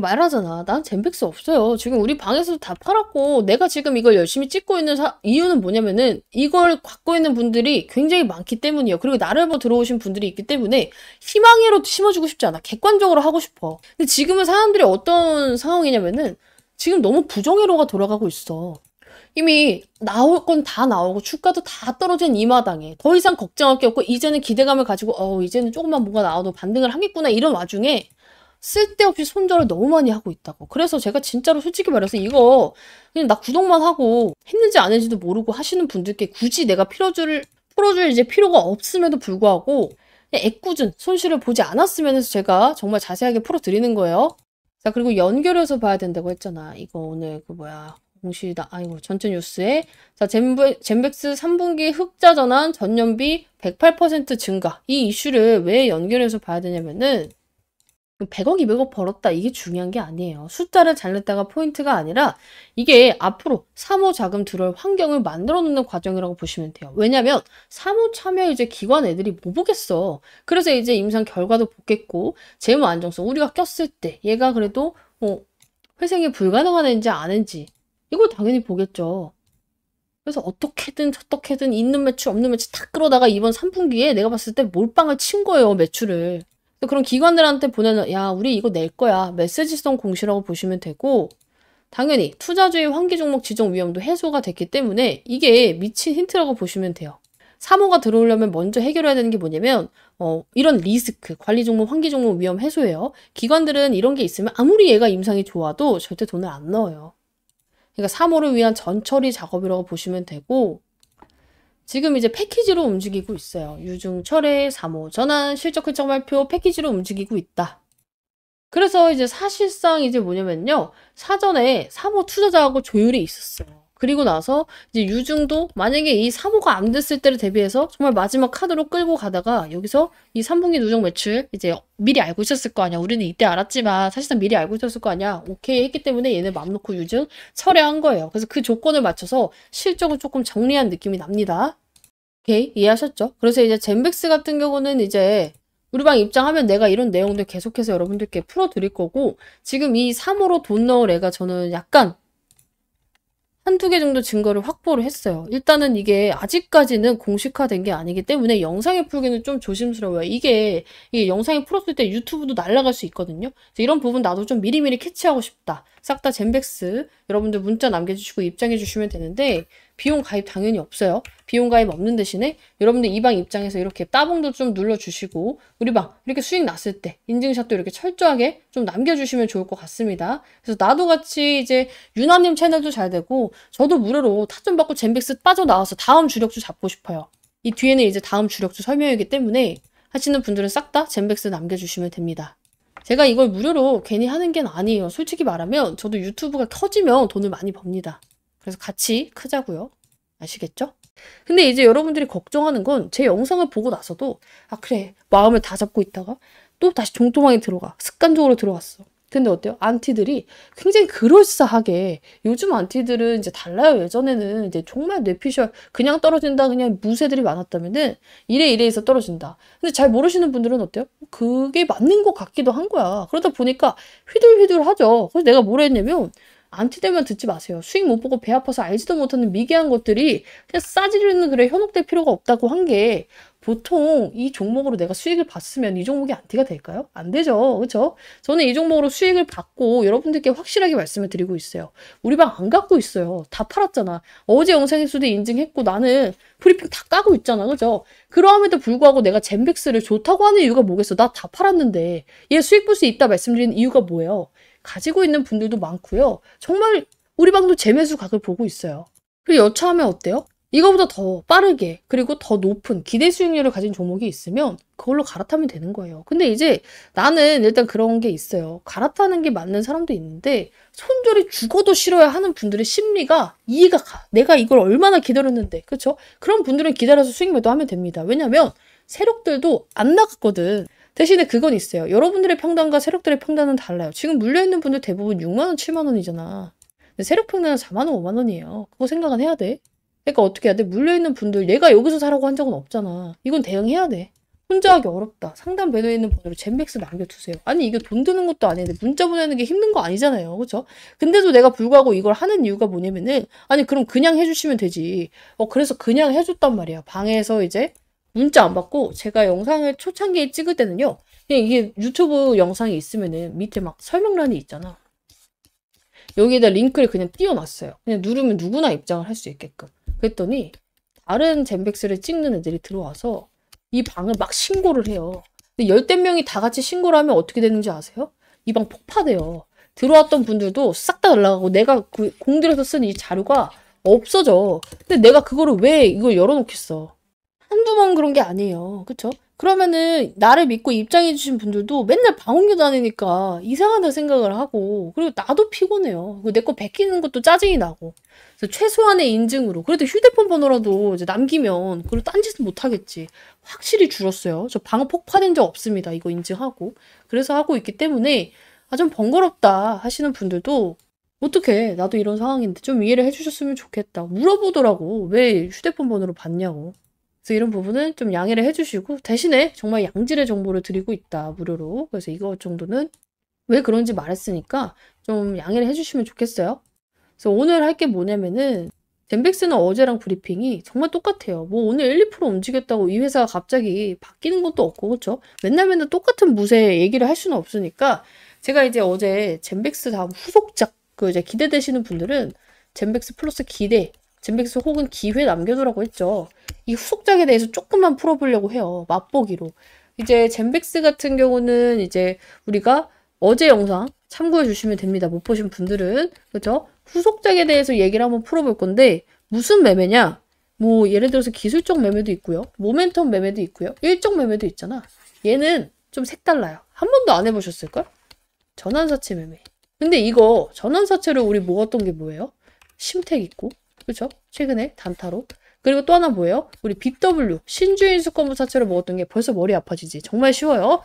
말하잖아. 난 젠백스 없어요. 지금 우리 방에서도 다 팔았고, 내가 지금 이걸 열심히 찍고 있는 이유는 뭐냐면은, 이걸 갖고 있는 분들이 굉장히 많기 때문이에요. 그리고 나를 보고 들어오신 분들이 있기 때문에, 희망이라도 심어주고 싶지 않아. 객관적으로 하고 싶어. 근데 지금은 사람들이 어떤 상황이냐면은, 지금 너무 부정회로가 돌아가고 있어. 이미 나올 건 다 나오고 주가도 다 떨어진 이 마당에 더 이상 걱정할 게 없고 이제는 기대감을 가지고 이제는 조금만 뭔가 나와도 반등을 하겠구나 이런 와중에 쓸데없이 손절을 너무 많이 하고 있다고. 그래서 제가 진짜로 솔직히 말해서 이거 그냥 나 구독만 하고 했는지 안 했는지도 모르고 하시는 분들께 굳이 내가 풀어줄 이제 필요가 없음에도 불구하고 그냥 애꿎은 손실을 보지 않았으면 해서 제가 정말 자세하게 풀어드리는 거예요. 자, 그리고 연결해서 봐야 된다고 했잖아. 이거 오늘 공시다. 아이고, 전체 뉴스에. 자, 젠백스 3분기 흑자 전환 전년비 108% 증가. 이 이슈를 왜 연결해서 봐야 되냐면은 100억, 200억 벌었다. 이게 중요한 게 아니에요. 숫자를 잘 냈다가 포인트가 아니라 이게 앞으로 사모 자금 들어올 환경을 만들어 놓는 과정이라고 보시면 돼요. 왜냐면 사모 참여 이제 기관 애들이 뭐 보겠어. 그래서 이제 임상 결과도 보겠고 재무 안정성 우리가 꼈을 때 얘가 그래도 회생이 불가능한 애인지 아닌지 이걸 당연히 보겠죠. 그래서 어떻게든 있는 매출 없는 매출 다 끌어다가 이번 3분기에 내가 봤을 때 몰빵을 친 거예요. 매출을. 그런 기관들한테 보내는 야 우리 이거 낼 거야 메시지성 공시라고 보시면 되고 당연히 투자주의 환기 종목 지정 위험도 해소가 됐기 때문에 이게 미친 힌트라고 보시면 돼요. 사모가 들어오려면 먼저 해결해야 되는 게 뭐냐면 이런 리스크, 관리 종목, 환기 종목 위험 해소예요. 기관들은 이런 게 있으면 아무리 얘가 임상이 좋아도 절대 돈을 안 넣어요. 그러니까 사모를 위한 전처리 작업이라고 보시면 되고 지금 이제 패키지로 움직이고 있어요. 유중, 철회, 사모, 전환, 실적 흐적 발표 패키지로 움직이고 있다. 그래서 이제 사실상 이제 뭐냐면요. 사전에 사모 투자자하고 조율이 있었어요. 그리고 나서 이제 유중도 만약에 이 사모가 안 됐을 때를 대비해서 정말 마지막 카드로 끌고 가다가 여기서 이 3분기 누적 매출 이제 미리 알고 있었을 거 아니야. 우리는 이때 알았지만 사실상 미리 알고 있었을 거 아니야. 오케이 했기 때문에 얘네 맘 놓고 유중 철회한 거예요. 그래서 그 조건을 맞춰서 실적을 조금 정리한 느낌이 납니다. 오케이 이해하셨죠? 그래서 이제 젠백스 같은 경우는 이제 우리 방 입장하면 내가 이런 내용들 계속해서 여러분들께 풀어드릴 거고 지금 이 3호로 돈 넣을 애가 저는 약간 한두 개 정도 증거를 확보를 했어요. 일단은 이게 아직까지는 공식화된 게 아니기 때문에 영상에 풀기는 좀 조심스러워요. 이게 영상에 풀었을 때 유튜브도 날아갈 수 있거든요. 이런 부분 나도 좀 미리미리 캐치하고 싶다. 싹 다 젠백스 여러분들 문자 남겨주시고 입장해 주시면 되는데 비용 가입 당연히 없어요. 비용 가입 없는 대신에 여러분들 이 방 입장에서 이렇게 따봉도 좀 눌러주시고 우리 방 이렇게 수익 났을 때 인증샷도 이렇게 철저하게 좀 남겨주시면 좋을 것 같습니다. 그래서 나도 같이 이제 유나님 채널도 잘 되고 저도 무료로 타점 받고 젠백스 빠져나와서 다음 주력주 잡고 싶어요. 이 뒤에는 이제 다음 주력주 설명이기 때문에 하시는 분들은 싹 다 젠백스 남겨주시면 됩니다. 제가 이걸 무료로 괜히 하는 게 아니에요. 솔직히 말하면 저도 유튜브가 커지면 돈을 많이 법니다. 그래서 같이 크자고요. 아시겠죠? 근데 이제 여러분들이 걱정하는 건 제 영상을 보고 나서도 아 그래 마음을 다 잡고 있다가 또 다시 종토망에 들어가 습관적으로 들어왔어. 근데 어때요? 안티들이 굉장히 그럴싸하게 요즘 안티들은 이제 달라요. 예전에는 이제 정말 뇌피셜 그냥 떨어진다 그냥 무새들이 많았다면은 이래 해서 떨어진다. 근데 잘 모르시는 분들은 어때요? 그게 맞는 것 같기도 한 거야. 그러다 보니까 휘둘휘둘하죠. 그래서 내가 뭘 했냐면 안티들만 듣지 마세요. 수익 못 보고 배 아파서 알지도 못하는 미개한 것들이 그냥 싸지르는 글에 현혹될 필요가 없다고 한 게 보통 이 종목으로 내가 수익을 봤으면 이 종목이 안티가 될까요? 안 되죠. 그렇죠? 저는 이 종목으로 수익을 받고 여러분들께 확실하게 말씀을 드리고 있어요. 우리 방 안 갖고 있어요. 다 팔았잖아. 어제 영상에서도 인증했고 나는 브리핑 다 까고 있잖아. 그죠? 그러함에도 불구하고 내가 젠백스를 좋다고 하는 이유가 뭐겠어? 나 다 팔았는데 얘 수익 볼 수 있다 말씀드리는 이유가 뭐예요? 가지고 있는 분들도 많고요. 정말 우리 방도 재매수 각을 보고 있어요. 그리고 여차하면 어때요? 이거보다 더 빠르게 그리고 더 높은 기대 수익률을 가진 종목이 있으면 그걸로 갈아타면 되는 거예요. 근데 이제 나는 일단 그런 게 있어요. 갈아타는 게 맞는 사람도 있는데 손절이 죽어도 싫어야 하는 분들의 심리가 이해가 가. 내가 이걸 얼마나 기다렸는데 그렇죠? 그런 분들은 기다려서 수익 매도하면 됩니다. 왜냐면 세력들도 안 나갔거든. 대신에 그건 있어요. 여러분들의 평단과 세력들의 평단은 달라요. 지금 물려있는 분들 대부분 6만원, 7만원이잖아. 근데 세력 평단은 4만원, 5만원이에요. 그거 생각은 해야 돼. 그러니까 어떻게 해야 돼? 물려있는 분들 얘가 여기서 사라고 한 적은 없잖아. 이건 대응해야 돼. 혼자 하기 어렵다. 상담 배너에 있는 번호로 젠백스 남겨두세요. 아니 이게 돈 드는 것도 아닌데 문자 보내는 게 힘든 거 아니잖아요. 그렇죠? 근데도 내가 불구하고 이걸 하는 이유가 뭐냐면은 아니 그럼 그냥 해주시면 되지. 그래서 그냥 해줬단 말이야. 방에서 이제 문자 안 받고 제가 영상을 초창기에 찍을 때는요. 그냥 이게 유튜브 영상이 있으면은 밑에 막 설명란이 있잖아. 여기에다 링크를 그냥 띄워놨어요. 그냥 누르면 누구나 입장을 할 수 있게끔. 그랬더니 다른 젠백스를 찍는 애들이 들어와서 이 방을 막 신고를 해요. 근데 열댓 명이 다 같이 신고를 하면 어떻게 되는지 아세요? 이 방 폭파돼요. 들어왔던 분들도 싹 다 날아가고 내가 그 공들여서 쓴 이 자료가 없어져. 근데 내가 그거를 왜 이걸 열어놓겠어. 한두 번 그런 게 아니에요. 그쵸? 그러면은 나를 믿고 입장해주신 분들도 맨날 방 옮겨 다니니까 이상하다 생각을 하고 그리고 나도 피곤해요. 내 거 베끼는 것도 짜증이 나고 그래서 최소한의 인증으로 그래도 휴대폰 번호라도 이제 남기면 그리고 딴짓은 못하겠지. 확실히 줄었어요. 저 방 폭파된 적 없습니다. 이거 인증하고 그래서 하고 있기 때문에 좀 번거롭다 하시는 분들도 어떡해 나도 이런 상황인데 좀 이해를 해주셨으면 좋겠다. 물어보더라고. 왜 휴대폰 번호를 받냐고. 그래서 이런 부분은 좀 양해를 해주시고 대신에 정말 양질의 정보를 드리고 있다. 무료로. 그래서 이거 정도는 왜 그런지 말했으니까 좀 양해를 해주시면 좋겠어요. 그래서 오늘 할 게 뭐냐면은 젠백스는 어제랑 브리핑이 정말 똑같아요. 뭐 오늘 1, 2% 움직였다고 이 회사가 갑자기 바뀌는 것도 없고 그렇죠? 맨날 똑같은 무쇠 얘기를 할 수는 없으니까 제가 이제 어제 젠백스 다음 후속작 그 이제 기대되시는 분들은 젠백스 플러스 기대 젠백스 혹은 기회 남겨두라고 했죠. 이 후속작에 대해서 조금만 풀어보려고 해요. 맛보기로. 이제 젠백스 같은 경우는 이제 우리가 어제 영상 참고해 주시면 됩니다. 못 보신 분들은. 그죠? 후속작에 대해서 얘기를 한번 풀어볼 건데 무슨 매매냐? 뭐 예를 들어서 기술적 매매도 있고요. 모멘텀 매매도 있고요. 일적 매매도 있잖아. 얘는 좀 색달라요. 한 번도 안 해보셨을걸? 전환사채 매매. 근데 이거 전환사채를 우리 모았던 게 뭐예요? 심택 있고 그렇죠? 최근에 단타로. 그리고 또 하나 뭐예요? 우리 BW 신주인 수권부 사채로 먹었던 게 벌써 머리 아파지지. 정말 쉬워요.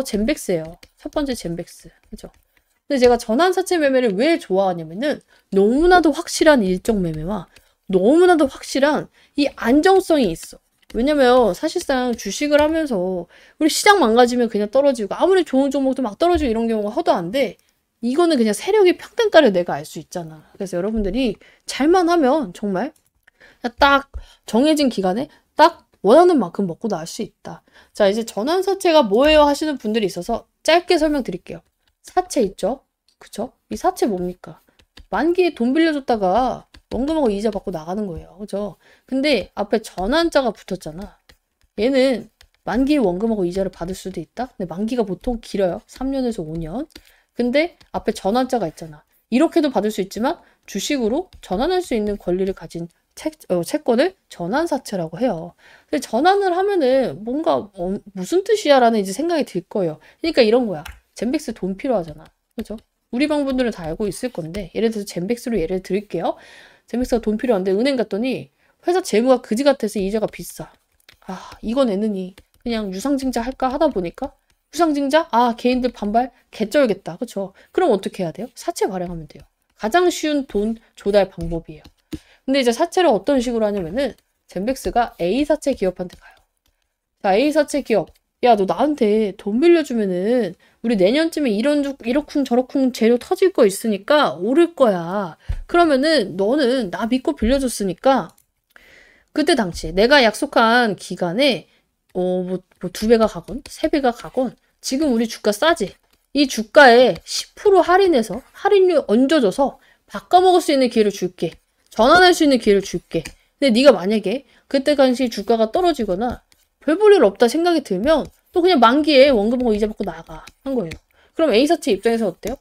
젠백스예요. 첫 번째 젠백스. 그렇죠? 근데 제가 전환사채 매매를 왜 좋아하냐면은 너무나도 확실한 일정 매매와 너무나도 확실한 이 안정성이 있어. 왜냐면 사실상 주식을 하면서 우리 시장 망가지면 그냥 떨어지고 아무리 좋은 종목도 막 떨어지고 이런 경우가 허도 안 돼. 이거는 그냥 세력의 평단가를 내가 알 수 있잖아. 그래서 여러분들이 잘만 하면 정말 딱 정해진 기간에 딱 원하는 만큼 먹고 나올 수 있다. 자, 이제 전환사채가 뭐예요 하시는 분들이 있어서 짧게 설명드릴게요. 사채 있죠? 그쵸? 이 사채 뭡니까? 만기에 돈 빌려줬다가 원금하고 이자 받고 나가는 거예요. 그죠? 근데 앞에 전환자가 붙었잖아. 얘는 만기에 원금하고 이자를 받을 수도 있다? 근데 만기가 보통 길어요. 3년에서 5년. 근데 앞에 전환자가 있잖아. 이렇게도 받을 수 있지만 주식으로 전환할 수 있는 권리를 가진 채권을 전환사채라고 해요. 근데 전환을 하면은 뭔가 무슨 뜻이야 라는 이제 생각이 들 거예요. 그러니까 이런 거야. 젠백스 돈 필요하잖아. 그죠? 우리 방분들은 다 알고 있을 건데 예를 들어서 젠백스로 예를 들을게요. 젠백스가 돈 필요한데 은행 갔더니 회사 재무가 그지 같아서 이자가 비싸. 이거 내느니 그냥 유상증자 할까 하다 보니까 유상증자? 개인들 반발? 개쩔겠다. 그쵸? 그럼 어떻게 해야 돼요? 사채 발행하면 돼요. 가장 쉬운 돈 조달 방법이에요. 근데 이제 사채를 어떤 식으로 하냐면은 젠백스가 A사채 기업한테 가요. 자, A사채 기업. 야, 너 나한테 돈 빌려주면은 우리 내년쯤에 이러쿵 저러쿵 재료 터질 거 있으니까 오를 거야. 그러면은 너는 나 믿고 빌려줬으니까 그때 당시 내가 약속한 기간에 뭐 2배가 가건 3배가 가건 지금 우리 주가 싸지. 이 주가에 10% 할인해서 할인료 얹어줘서 바꿔먹을 수 있는 기회를 줄게. 전환할 수 있는 기회를 줄게. 근데 네가 만약에 그때 당시 주가가 떨어지거나 별 볼 일 없다 생각이 들면 또 그냥 만기에 원금하고 이자 받고 나가 한 거예요. 그럼 A사채 입장에서 어때요?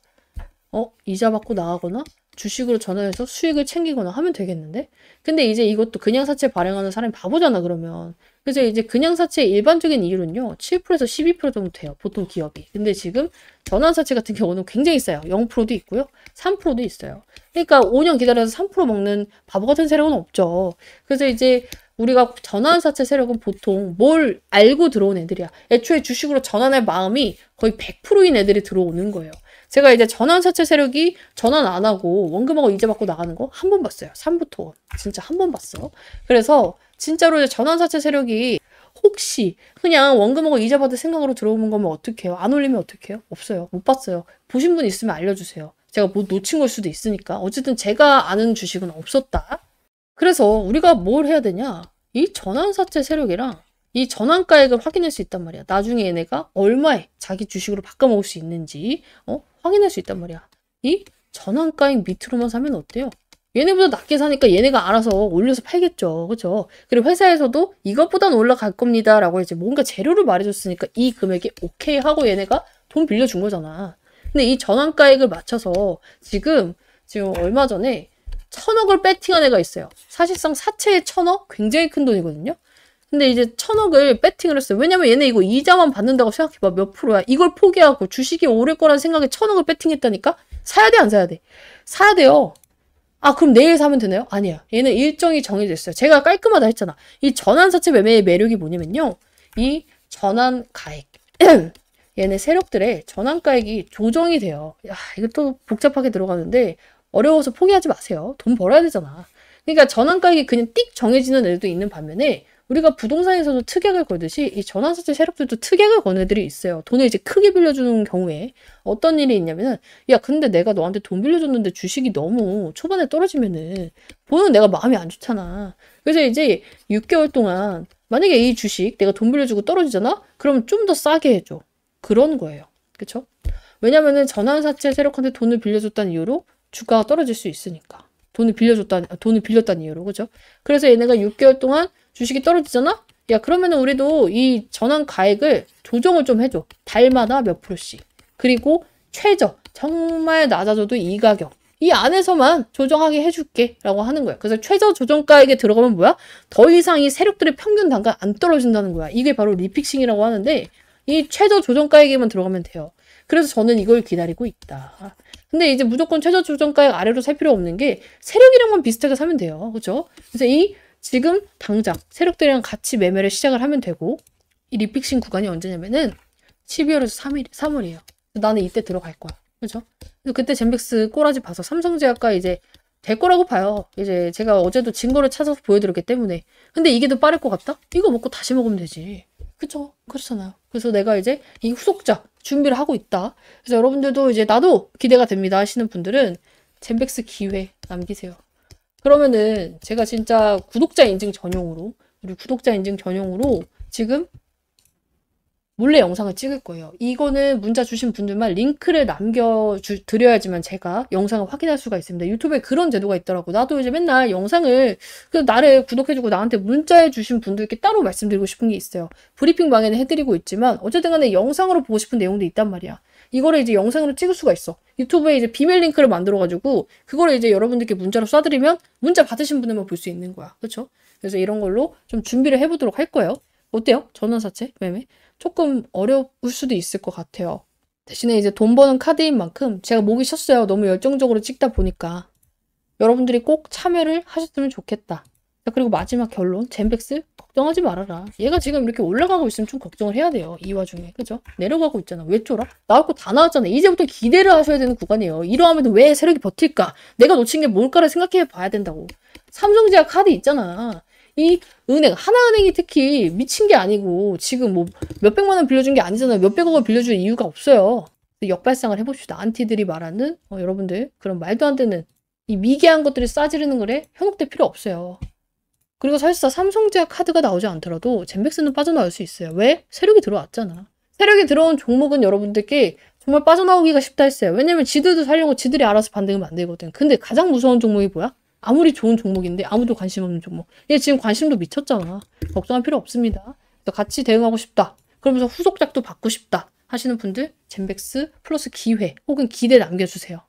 이자 받고 나가거나 주식으로 전환해서 수익을 챙기거나 하면 되겠는데? 근데 이제 이것도 그냥 사채 발행하는 사람이 바보잖아 그러면. 그래서 이제 그냥 사채의 일반적인 이율은요 7%에서 12% 정도 돼요 보통 기업이. 근데 지금 전환사채 같은 경우는 굉장히 싸요. 0%도 있고요 3%도 있어요. 그러니까 5년 기다려서 3% 먹는 바보 같은 세력은 없죠. 그래서 이제 우리가 전환사채 세력은 보통 뭘 알고 들어온 애들이야. 애초에 주식으로 전환할 마음이 거의 100%인 애들이 들어오는 거예요. 제가 이제 전환사채 세력이 전환 안 하고 원금하고 이자 받고 나가는 거 한 번 봤어요. 3부터 진짜 한 번 봤어. 그래서 진짜로 이제 전환사채 세력이 혹시 그냥 원금하고 이자 받을 생각으로 들어오는 거면 어떡해요? 안 올리면 어떡해요? 없어요. 못 봤어요. 보신 분 있으면 알려주세요. 제가 뭐 놓친 걸 수도 있으니까. 어쨌든 제가 아는 주식은 없었다. 그래서 우리가 뭘 해야 되냐? 이 전환사채 세력이랑 이 전환가액을 확인할 수 있단 말이야. 나중에 얘네가 얼마에 자기 주식으로 바꿔먹을 수 있는지 확인할 수 있단 말이야. 이 전환가액 밑으로만 사면 어때요? 얘네보다 낮게 사니까 얘네가 알아서 올려서 팔겠죠. 그죠? 그리고 회사에서도 이것보단 올라갈 겁니다. 라고 이제 뭔가 재료를 말해줬으니까 이 금액이 오케이 하고 얘네가 돈 빌려준 거잖아. 근데 이 전환가액을 맞춰서 지금 얼마 전에 1,000억을 배팅한 애가 있어요. 사실상 사채에 1,000억? 굉장히 큰 돈이거든요. 근데 이제 1,000억을 배팅을 했어요. 왜냐면 얘네 이거 이자만 받는다고 생각해봐. 몇 프로야. 이걸 포기하고 주식이 오를 거라는 생각에 1,000억을 배팅했다니까? 사야 돼, 안 사야 돼? 사야 돼요. 아, 그럼 내일 사면 되나요? 아니야. 얘는 일정이 정해져 있어요. 제가 깔끔하다 했잖아. 이 전환사채 매매의 매력이 뭐냐면요. 이 전환가액. 얘네 세력들의 전환가액이 조정이 돼요. 야, 이거 또 복잡하게 들어가는데 어려워서 포기하지 마세요. 돈 벌어야 되잖아. 그러니까 전환가액이 그냥 띡 정해지는 애도 있는 반면에 우리가 부동산에서도 특약을 걸듯이 이 전환사채 세력들도 특약을 거는 애들이 있어요. 돈을 이제 크게 빌려주는 경우에 어떤 일이 있냐면은 야 근데 내가 너한테 돈 빌려줬는데 주식이 너무 초반에 떨어지면은 보는 내가 마음이 안 좋잖아. 그래서 이제 6개월 동안 만약에 이 주식 내가 돈 빌려주고 떨어지잖아? 그럼 좀 더 싸게 해줘. 그런 거예요. 그쵸? 왜냐면은 전환사채 세력한테 돈을 빌려줬다는 이유로 주가가 떨어질 수 있으니까. 돈을 빌렸다는 이유로. 그죠? 그래서 얘네가 6개월 동안 주식이 떨어지잖아? 야, 그러면은 우리도 이 전환 가액을 조정을 좀 해줘. 달마다 몇 프로씩. 그리고 최저. 정말 낮아져도 이 가격. 이 안에서만 조정하게 해줄게. 라고 하는 거야. 그래서 최저 조정가액에 들어가면 뭐야? 더 이상 이 세력들의 평균 단가 안 떨어진다는 거야. 이게 바로 리픽싱이라고 하는데 이 최저 조정가액에만 들어가면 돼요. 그래서 저는 이걸 기다리고 있다. 근데 이제 무조건 최저 조정가액 아래로 살 필요 없는 게 세력이랑만 비슷하게 사면 돼요. 그죠? 그래서 이 지금 당장 세력들이랑 같이 매매를 시작을 하면 되고 이 리픽싱 구간이 언제냐면은 12월에서 3월이에요. 나는 이때 들어갈 거야. 그죠? 그래서 그때 젠백스 꼬라지 봐서 삼성제약과 이제 될 거라고 봐요. 이제 제가 어제도 증거를 찾아서 보여드렸기 때문에. 근데 이게 더 빠를 것 같다? 이거 먹고 다시 먹으면 되지. 그쵸? 그렇잖아요. 그래서 내가 이제 이 후속작 준비를 하고 있다. 그래서 여러분들도 이제 나도 기대가 됩니다 하시는 분들은 젠백스 기회 남기세요. 그러면은 제가 진짜 구독자 인증 전용으로 우리 구독자 인증 전용으로 지금 몰래 영상을 찍을 거예요. 이거는 문자 주신 분들만 링크를 남겨드려야지만 제가 영상을 확인할 수가 있습니다. 유튜브에 그런 제도가 있더라고. 나도 이제 맨날 영상을 나를 구독해주고 나한테 문자해 주신 분들께 따로 말씀드리고 싶은 게 있어요. 브리핑 방에는 해드리고 있지만 어쨌든 간에 영상으로 보고 싶은 내용도 있단 말이야. 이거를 이제 영상으로 찍을 수가 있어. 유튜브에 이제 비밀 링크를 만들어가지고 그거를 이제 여러분들께 문자로 쏴드리면 문자 받으신 분들만 볼 수 있는 거야. 그렇죠? 그래서 이런 걸로 좀 준비를 해보도록 할 거예요. 어때요? 전환사채 매매? 조금 어려울 수도 있을 것 같아요. 대신에 이제 돈 버는 카드인 만큼 제가 목이 쉬었어요. 너무 열정적으로 찍다 보니까. 여러분들이 꼭 참여를 하셨으면 좋겠다. 자, 그리고 마지막 결론. 젠백스 걱정하지 말아라. 얘가 지금 이렇게 올라가고 있으면 좀 걱정을 해야 돼요. 이 와중에. 그죠? 내려가고 있잖아. 왜 쫄아? 나올 거 다 나왔잖아. 이제부터 기대를 하셔야 되는 구간이에요. 이러하면 왜 세력이 버틸까? 내가 놓친 게 뭘까를 생각해 봐야 된다고. 삼성제약 카드 있잖아. 이 은행, 하나은행이 특히 미친 게 아니고 지금 뭐 몇백만 원 빌려준 게 아니잖아요. 몇백억을 빌려줄 이유가 없어요. 역발상을 해봅시다. 안티들이 말하는 여러분들 그런 말도 안 되는 이 미개한 것들이 싸지르는 거래 현혹될 필요 없어요. 그리고 사실상 삼성제약 카드가 나오지 않더라도 젠백스는 빠져나올 수 있어요. 왜? 세력이 들어왔잖아. 세력이 들어온 종목은 여러분들께 정말 빠져나오기가 쉽다 했어요. 왜냐면 지들도 살려고 지들이 알아서 반등하면 안 되거든. 근데 가장 무서운 종목이 뭐야? 아무리 좋은 종목인데 아무도 관심 없는 종목. 얘 지금 관심도 미쳤잖아. 걱정할 필요 없습니다. 같이 대응하고 싶다. 그러면서 후속작도 받고 싶다 하시는 분들 젠백스 플러스 기회 혹은 기대 남겨주세요.